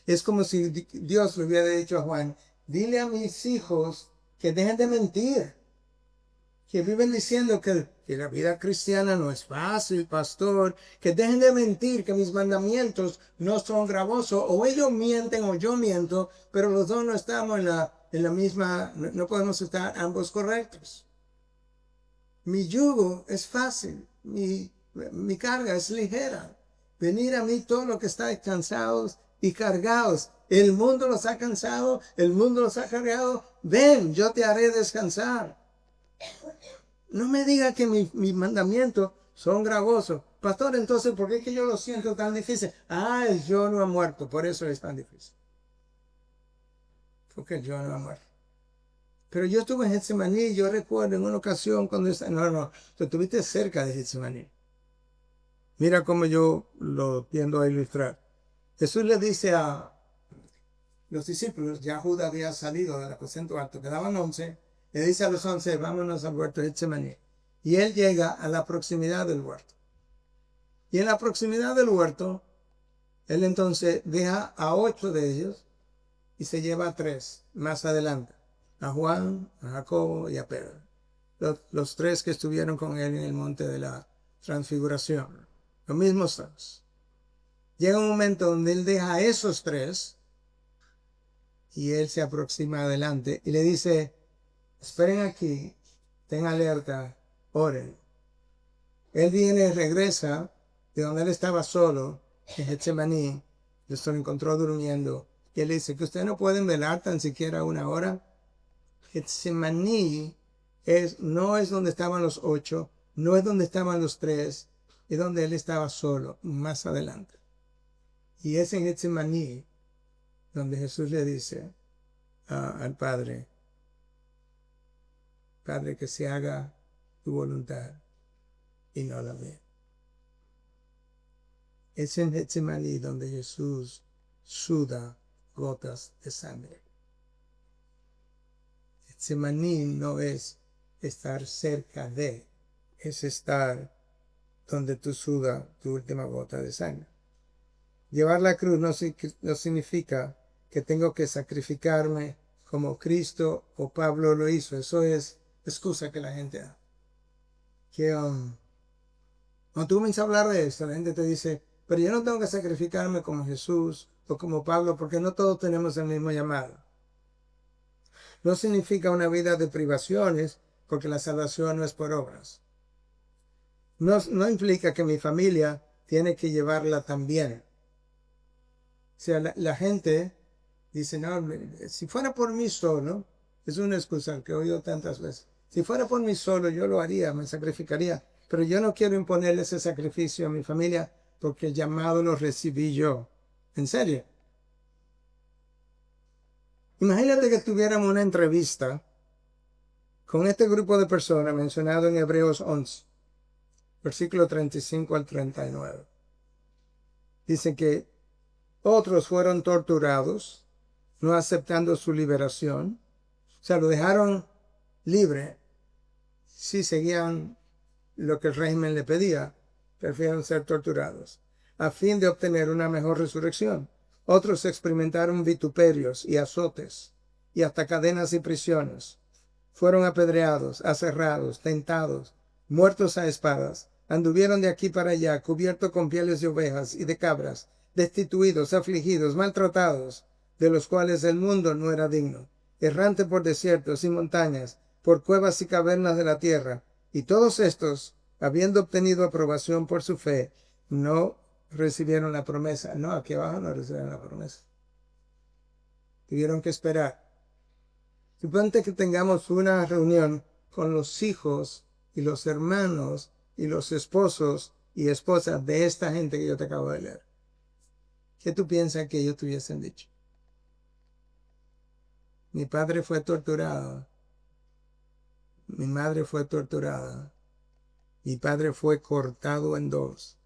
Es como si Dios le hubiera dicho a Juan, dile a mis hijos que dejen de mentir. Que viven diciendo que la vida cristiana no es fácil, pastor, que dejen de mentir, que mis mandamientos no son gravosos, o ellos mienten o yo miento, pero los dos no estamos en la misma, no podemos estar ambos correctos. Mi yugo es fácil, mi carga es ligera. Venir a mí todos los que estáis cansados y cargados. El mundo los ha cansado, el mundo los ha cargado. Ven, yo te haré descansar. No me diga que mis mandamientos son gravosos. Pastor, entonces, ¿por qué es que yo lo siento tan difícil? Ah, el yo no ha muerto, por eso es tan difícil. Porque el yo no ha muerto. Pero yo estuve en Getsemaní, yo recuerdo en una ocasión cuando tú estuviste cerca de Getsemaní. Mira cómo yo lo tiendo a ilustrar. Jesús le dice a los discípulos, ya Judas había salido del aposento alto, quedaban 11, le dice a los 11, vámonos al huerto de Getsemaní. Y él llega a la proximidad del huerto. Y en la proximidad del huerto, él entonces deja a 8 de ellos y se lleva a 3 más adelante. A Juan, a Jacobo y a Pedro. Los 3 que estuvieron con él en el monte de la transfiguración. Los mismos 3. Llega un momento donde él deja a esos 3 y él se aproxima adelante y le dice, esperen aquí, ten alerta, oren. Él viene, regresa de donde él estaba solo, en Getsemaní, se lo encontró durmiendo, y él dice que ustedes no pueden velar tan siquiera una hora. Getsemaní no es donde estaban los 8, no es donde estaban los 3, es donde él estaba solo, más adelante. Y es en Getsemaní donde Jesús le dice al Padre, Padre, que se haga tu voluntad y no la mía. Es en Getsemaní donde Jesús suda gotas de sangre. Getsemaní no es estar cerca de, es estar donde tú sudas tu última gota de sangre. Llevar la cruz no significa que tengo que sacrificarme como Cristo o Pablo lo hizo. Eso es excusa que la gente da. Cuando tú comienzas a hablar de esto, la gente te dice, pero yo no tengo que sacrificarme como Jesús o como Pablo porque no todos tenemos el mismo llamado. No significa una vida de privaciones porque la salvación no es por obras. No implica que mi familia tiene que llevarla también. O sea, la gente dice, no, si fuera por mí solo, es una excusa que he oído tantas veces. Si fuera por mí solo, yo lo haría, me sacrificaría. Pero yo no quiero imponerle ese sacrificio a mi familia porque el llamado lo recibí yo. ¿En serio? Imagínate que tuviéramos una entrevista con este grupo de personas mencionado en Hebreos 11, versículo 35 al 39. Dice que otros fueron torturados, no aceptando su liberación. O sea, lo dejaron libre si seguían lo que el régimen le pedía. Prefieren ser torturados a fin de obtener una mejor resurrección. Otros experimentaron vituperios y azotes y hasta cadenas y prisiones. Fueron apedreados, aserrados, tentados, muertos a espadas. Anduvieron de aquí para allá, cubiertos con pieles de ovejas y de cabras, destituidos, afligidos, maltratados, de los cuales el mundo no era digno, errante por desiertos y montañas, por cuevas y cavernas de la tierra. Y todos estos, habiendo obtenido aprobación por su fe, no recibieron la promesa. No, aquí abajo no recibieron la promesa. Tuvieron que esperar. Suponte que tengamos una reunión con los hijos y los hermanos y los esposos y esposas de esta gente que yo te acabo de leer? ¿Qué tú piensas que ellos te hubiesen dicho? Mi padre fue torturado, mi madre fue torturada, mi padre fue cortado en dos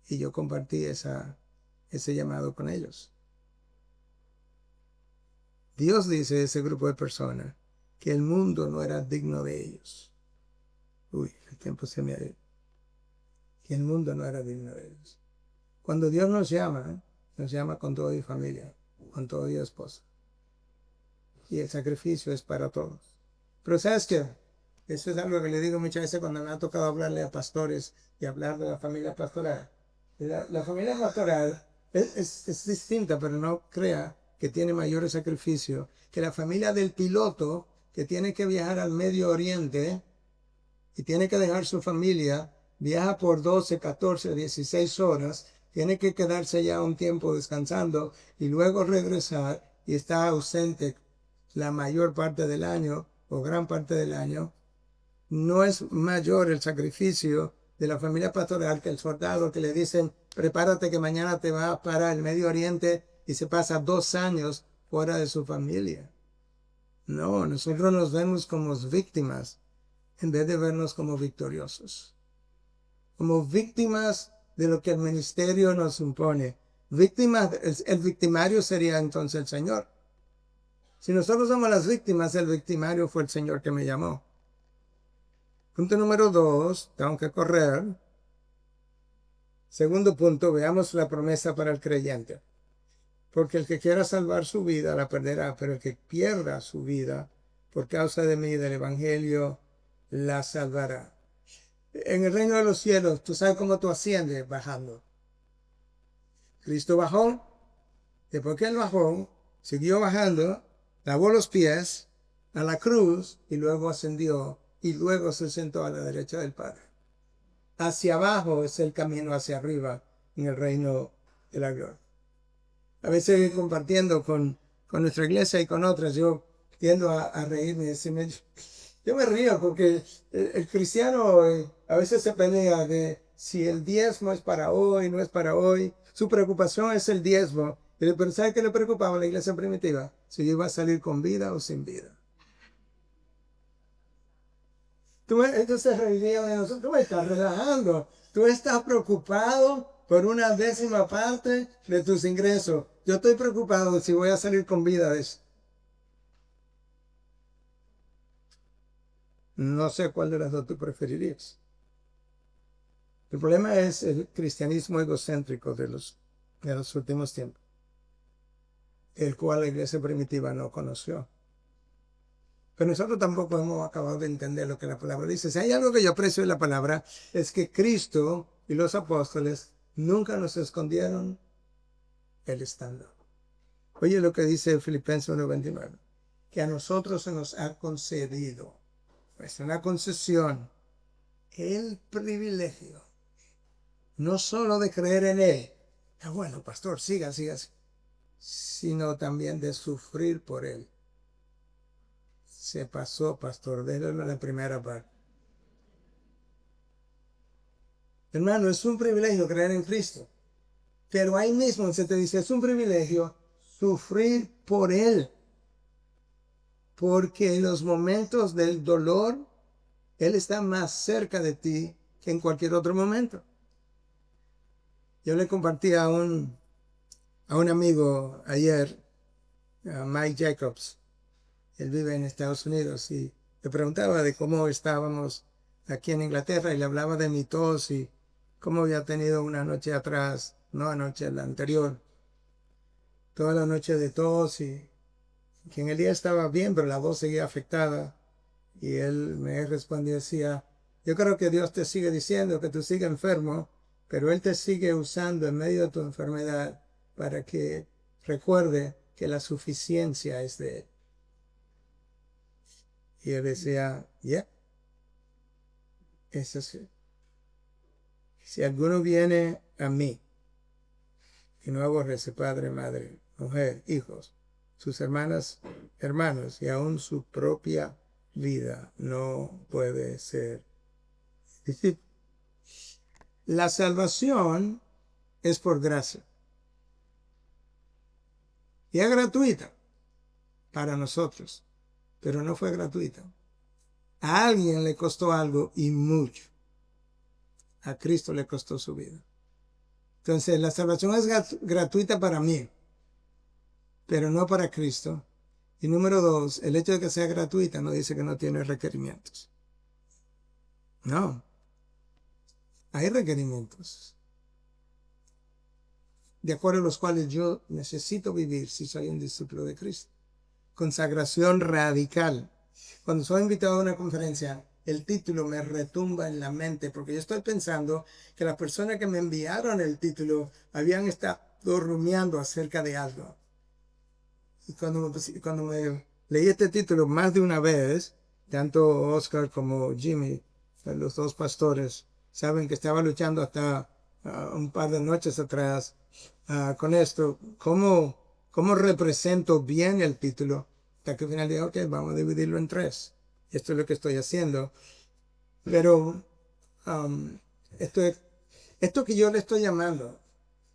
y yo compartí ese llamado con ellos. Dios dice a ese grupo de personas que el mundo no era digno de ellos. Uy, el tiempo se me ha ido. Que el mundo no era digno de ellos. Cuando Dios nos llama con toda mi familia, con toda mi esposa. Y el sacrificio es para todos. Pero ¿sabes qué? Eso es algo que le digo muchas veces cuando me ha tocado hablarle a pastores y hablar de la familia pastoral. La familia pastoral es distinta, pero no crea que tiene mayores sacrificios que la familia del piloto que tiene que viajar al Medio Oriente y tiene que dejar su familia, viaja por 12, 14, 16 horas, tiene que quedarse ya un tiempo descansando y luego regresar y está ausente la mayor parte del año o gran parte del año. No es mayor el sacrificio de la familia pastoral que el soldado que le dicen, prepárate que mañana te va para el Medio Oriente y se pasa 2 años fuera de su familia. No, nosotros nos vemos como víctimas en vez de vernos como victoriosos. Como víctimas de lo que el ministerio nos impone. Víctimas, el victimario sería entonces el Señor. Si nosotros somos las víctimas, el victimario fue el Señor que me llamó. Punto número 2, tengo que correr. Segundo punto, veamos la promesa para el creyente. Porque el que quiera salvar su vida la perderá, pero el que pierda su vida por causa de mí, del Evangelio, la salvará. En el reino de los cielos, ¿tú sabes cómo tú asciendes? Bajando. Cristo bajó, después que él bajó, siguió bajando, lavó los pies a la cruz y luego ascendió y luego se sentó a la derecha del Padre. Hacia abajo es el camino hacia arriba en el reino de la gloria. A veces compartiendo con nuestra iglesia y con otras, yo tiendo a reírme y decirme, yo me río porque el cristiano a veces se pelea de si el diezmo es para hoy, no es para hoy. Su preocupación es el diezmo. Pero ¿sabe qué le preocupaba a la iglesia primitiva? Si iba a salir con vida o sin vida. Entonces reirían de nosotros. Tú me estás relajando. Tú estás preocupado por una 10ª parte de tus ingresos. Yo estoy preocupado si voy a salir con vida de eso. No sé cuál de las dos tú preferirías. El problema es el cristianismo egocéntrico de los últimos tiempos, el cual la iglesia primitiva no conoció. Pero nosotros tampoco hemos acabado de entender lo que la palabra dice. Si hay algo que yo aprecio de la palabra, es que Cristo y los apóstoles nunca nos escondieron el estándar. Oye lo que dice Filipenses 1:29, que a nosotros se nos ha concedido, es una concesión, el privilegio, no solo de creer en Él, bueno, pastor, siga, sino también de sufrir por Él. Se pasó, pastor, déjalo en la primera parte. Hermano, es un privilegio creer en Cristo. Pero ahí mismo se te dice, es un privilegio sufrir por Él. Porque en los momentos del dolor, Él está más cerca de ti que en cualquier otro momento. Yo le compartí a un amigo ayer, a Mike Jacobs. Él vive en Estados Unidos y le preguntaba de cómo estábamos aquí en Inglaterra y le hablaba de mi tos y cómo había tenido una noche atrás, no anoche, la anterior, toda la noche de tos y que en el día estaba bien, pero la voz seguía afectada. Y él me respondió, decía, yo creo que Dios te sigue diciendo que tú sigues enfermo, pero Él te sigue usando en medio de tu enfermedad para que recuerde que la suficiencia es de Él. Y él decía, es así. Si alguno viene a mí y no aborrece padre, madre, mujer, hijos, sus hermanas, hermanos y aún su propia vida, no puede ser La salvación es por gracia. Y es gratuita para nosotros, pero no fue gratuita. A alguien le costó algo y mucho. A Cristo le costó su vida. Entonces, la salvación es gratuita para mí, pero no para Cristo. Y número dos, el hecho de que sea gratuita no dice que no tiene requerimientos. No, hay requerimientos de acuerdo a los cuales yo necesito vivir si soy un discípulo de Cristo. Consagración radical. Cuando soy invitado a una conferencia, el título me retumba en la mente porque yo estoy pensando que las personas que me enviaron el título habían estado rumiando acerca de algo. Y cuando me leí este título más de una vez, tanto Oscar como Jimmy, los dos pastores, saben que estaba luchando hasta un par de noches atrás con esto. ¿Cómo represento bien el título? Hasta que al final dije, ok, vamos a dividirlo en tres. Esto es lo que estoy haciendo. Pero esto que yo le estoy llamando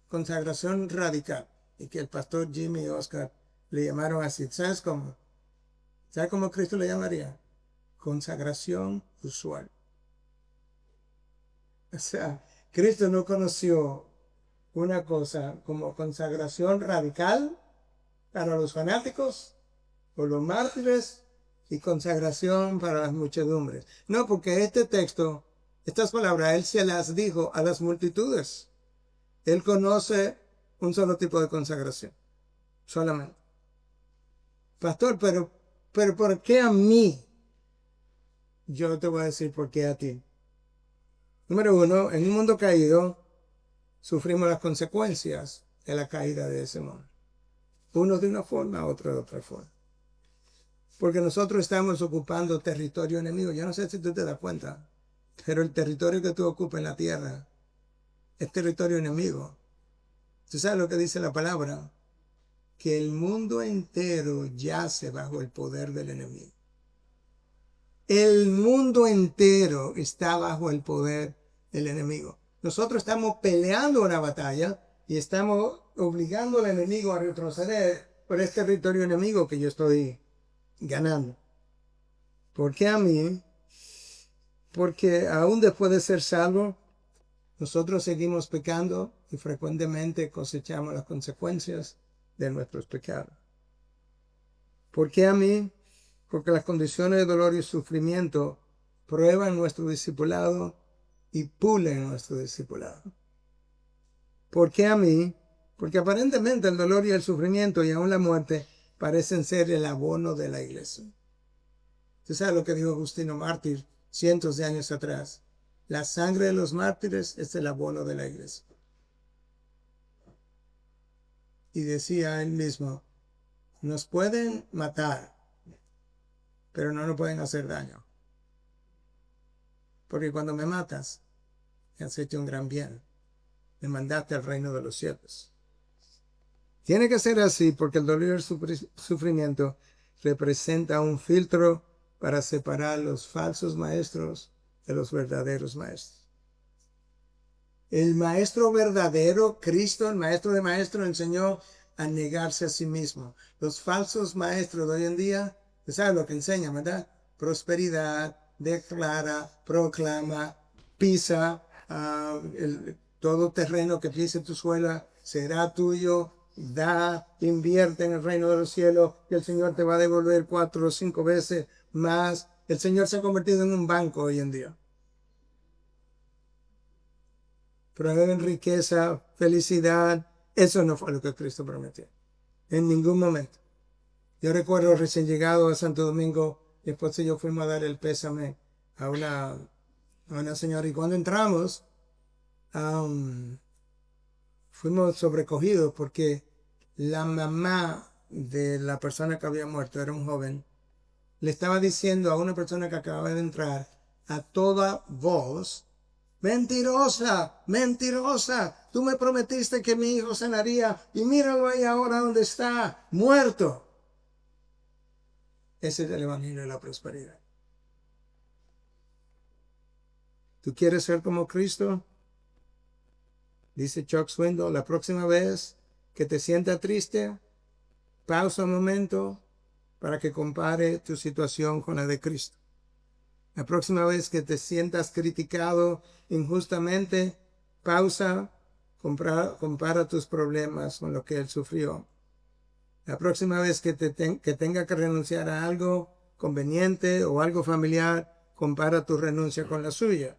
consagración radical, y que el pastor Jimmy y Oscar le llamaron así. ¿Sabes cómo? ¿Sabes cómo Cristo le llamaría? Consagración usual. O sea, Cristo no conoció una cosa como consagración radical para los fanáticos o los mártires y consagración para las muchedumbres. No, porque este texto, estas palabras, Él se las dijo a las multitudes. Él conoce un solo tipo de consagración, solamente. Pastor, pero ¿por qué a mí? Yo te voy a decir por qué a ti. Número uno, en un mundo caído, sufrimos las consecuencias de la caída de ese mundo. Uno de una forma, otro de otra forma. Porque nosotros estamos ocupando territorio enemigo. Yo no sé si tú te das cuenta, pero el territorio que tú ocupas en la tierra es territorio enemigo. ¿Tú sabes lo que dice la palabra? Que el mundo entero yace bajo el poder del enemigo. El mundo entero está bajo el poder del enemigo. Nosotros estamos peleando una batalla y estamos obligando al enemigo a retroceder por este territorio enemigo que yo estoy ganando. ¿Por qué a mí? Porque aún después de ser salvo, nosotros seguimos pecando y frecuentemente cosechamos las consecuencias de nuestros pecados. ¿Por qué a mí? Porque las condiciones de dolor y sufrimiento prueban nuestro discipulado y pulen nuestro discipulado. ¿Por qué a mí? Porque aparentemente el dolor y el sufrimiento y aún la muerte parecen ser el abono de la iglesia. ¿Tú sabes lo que dijo Agustino Mártir cientos de años atrás? La sangre de los mártires es el abono de la iglesia. Y decía él mismo, nos pueden matar, pero no nos pueden hacer daño. Porque cuando me matas, me has hecho un gran bien. Me mandaste al reino de los cielos. Tiene que ser así porque el dolor y el sufrimiento representa un filtro para separar los falsos maestros de los verdaderos maestros. El maestro verdadero, Cristo, el maestro de maestros, enseñó a negarse a sí mismo. Los falsos maestros de hoy en día, ¿sabes lo que enseñan, verdad? Prosperidad, declara, proclama, pisa, todo terreno que pise tu suela será tuyo, da, invierte en el reino de los cielos y el Señor te va a devolver 4 o 5 veces más. El Señor se ha convertido en un banco hoy en día. Promueven riqueza, felicidad. Eso no fue lo que Cristo prometió. En ningún momento. Yo recuerdo recién llegado a Santo Domingo, mi esposa y yo fuimos a dar el pésame a una señora. Y cuando entramos, fuimos sobrecogidos porque la mamá de la persona que había muerto, era un joven, le estaba diciendo a una persona que acababa de entrar a toda voz, mentirosa, mentirosa, tú me prometiste que mi hijo sanaría y míralo ahí ahora donde está, muerto. Ese es el evangelio de la prosperidad. ¿Tú quieres ser como Cristo? Dice Chuck Swindoll, la próxima vez que te sientas triste, pausa un momento para que compare tu situación con la de Cristo. La próxima vez que te sientas criticado injustamente, pausa, compara tus problemas con lo que Él sufrió. La próxima vez que tenga que renunciar a algo conveniente o algo familiar, compara tu renuncia con la suya.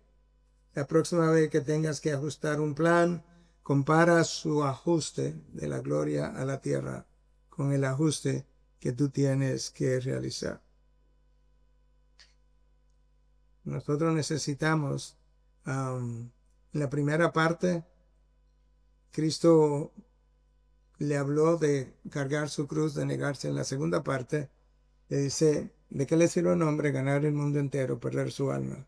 La próxima vez que tengas que ajustar un plan, compara su ajuste de la gloria a la tierra con el ajuste que tú tienes que realizar. Nosotros necesitamos, en la primera parte, Cristo le habló de cargar su cruz, de negarse. En la segunda parte, le dice, ¿de qué le sirve a un hombre ganar el mundo entero, perder su alma?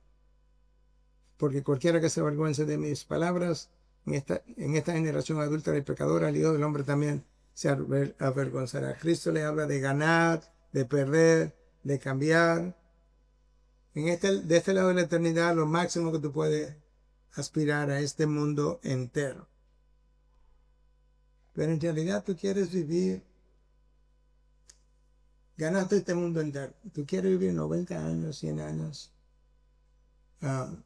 Porque cualquiera que se avergüence de mis palabras, en esta generación adúltera y pecadora, el Hijo del Hombre también se avergonzará. Cristo le habla de ganar, de perder, de cambiar. De este lado de la eternidad, lo máximo que tú puedes aspirar a este mundo entero. Pero en realidad tú quieres vivir, ganaste este mundo entero. Tú quieres vivir 90 años, 100 años,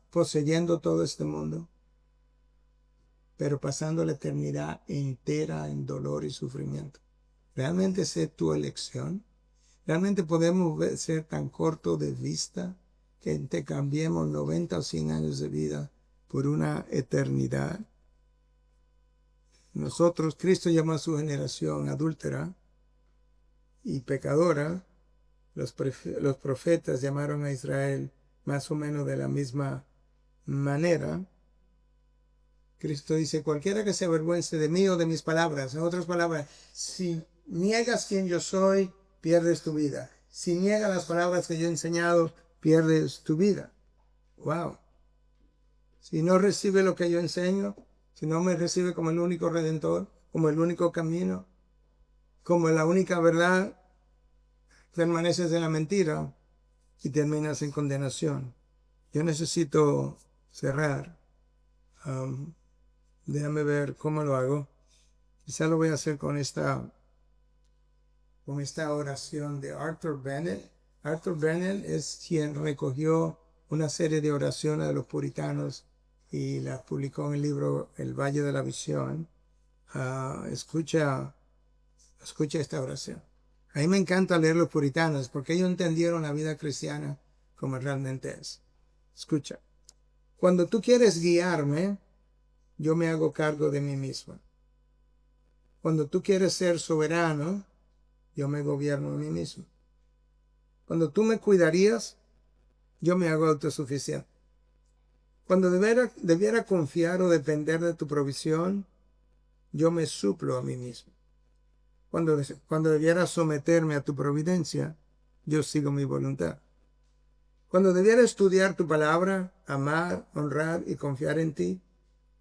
poseyendo todo este mundo, pero pasando la eternidad entera en dolor y sufrimiento. ¿Realmente esa es tu elección? ¿Realmente podemos ser tan cortos de vista que te cambiemos 90 o 100 años de vida por una eternidad? Nosotros, Cristo llamó a su generación adúltera y pecadora. Los profetas llamaron a Israel más o menos de la misma manera. Cristo dice, cualquiera que se avergüence de mí o de mis palabras, en otras palabras, si niegas quién yo soy, pierdes tu vida. Si niegas las palabras que yo he enseñado, pierdes tu vida. Wow. Si no recibe lo que yo enseño, si no me recibe como el único redentor, como el único camino, como la única verdad, permaneces en la mentira y terminas en condenación. Yo necesito cerrar. Déjame ver cómo lo hago. Quizá lo voy a hacer con esta oración de Arthur Bennett. Arthur Bennett es quien recogió una serie de oraciones de los puritanos y las publicó en el libro El Valle de la Visión. Escucha esta oración. A mí me encanta leer los puritanos porque ellos entendieron la vida cristiana como realmente es. Escucha. Cuando tú quieres guiarme, yo me hago cargo de mí mismo. Cuando tú quieres ser soberano, yo me gobierno a mí mismo. Cuando tú me cuidarías, yo me hago autosuficiente. Cuando debiera confiar o depender de tu provisión, yo me suplo a mí mismo. Cuando debiera someterme a tu providencia, yo sigo mi voluntad. Cuando debiera estudiar tu palabra, amar, honrar y confiar en ti,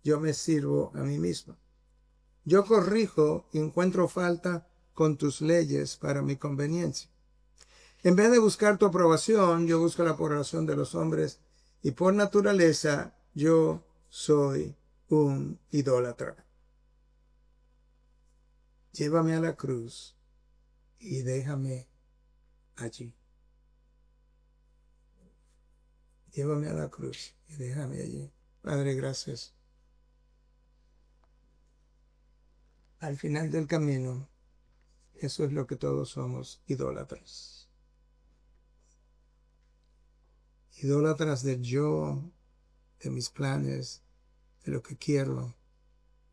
yo me sirvo a mí mismo. Yo corrijo y encuentro falta con tus leyes para mi conveniencia. En vez de buscar tu aprobación, yo busco la aprobación de los hombres y por naturaleza yo soy un idólatra. Llévame a la cruz y déjame allí. Llévame a la cruz y déjame allí. Padre, gracias. Al final del camino, eso es lo que todos somos, idólatras. Idólatras del yo, de mis planes, de lo que quiero,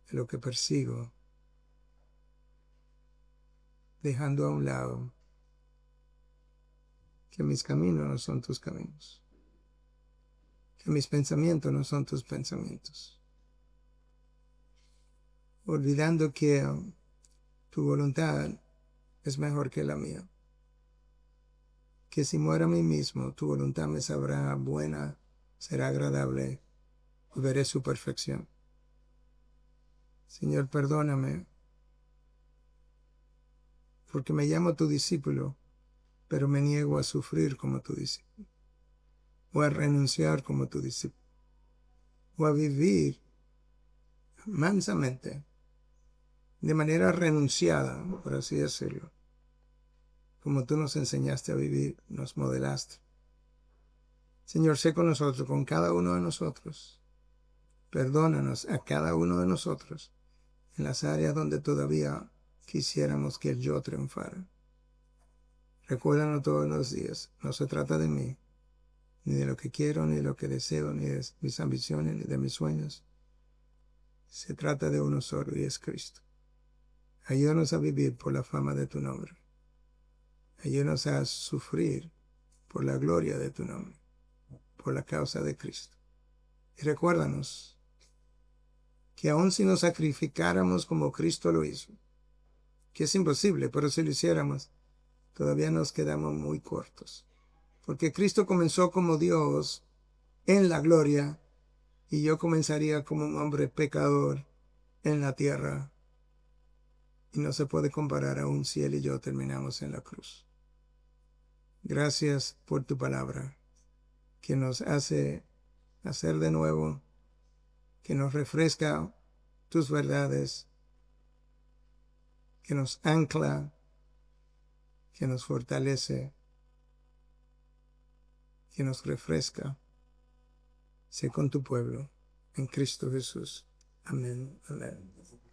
de lo que persigo, dejando a un lado que mis caminos no son tus caminos, que mis pensamientos no son tus pensamientos, olvidando que tu voluntad es mejor que la mía, que si muero a mí mismo, tu voluntad me sabrá buena, será agradable y veré su perfección. Señor, perdóname, porque me llamo tu discípulo, pero me niego a sufrir como tu discípulo, o a renunciar como tu discípulo. o a vivir mansamente, de manera renunciada, por así decirlo, como tú nos enseñaste a vivir, nos modelaste. Señor, sé con nosotros, con cada uno de nosotros. Perdónanos a cada uno de nosotros en las áreas donde todavía quisiéramos que el yo triunfara. Recuérdanos todos los días, no se trata de mí, ni de lo que quiero, ni de lo que deseo, ni de mis ambiciones, ni de mis sueños. Se trata de uno solo y es Cristo. Ayúdanos a vivir por la fama de tu nombre. Ayúdanos a sufrir por la gloria de tu nombre, por la causa de Cristo. Y recuérdanos que aun si nos sacrificáramos como Cristo lo hizo, que es imposible, pero si lo hiciéramos, todavía nos quedamos muy cortos. Porque Cristo comenzó como Dios en la gloria y yo comenzaría como un hombre pecador en la tierra. Y no se puede comparar aún si Él y yo terminamos en la cruz. Gracias por tu palabra, que nos hace nacer de nuevo, que nos refresca tus verdades, que nos ancla, que nos fortalece, que nos refresca. Sé con tu pueblo, en Cristo Jesús. Amén. Amén.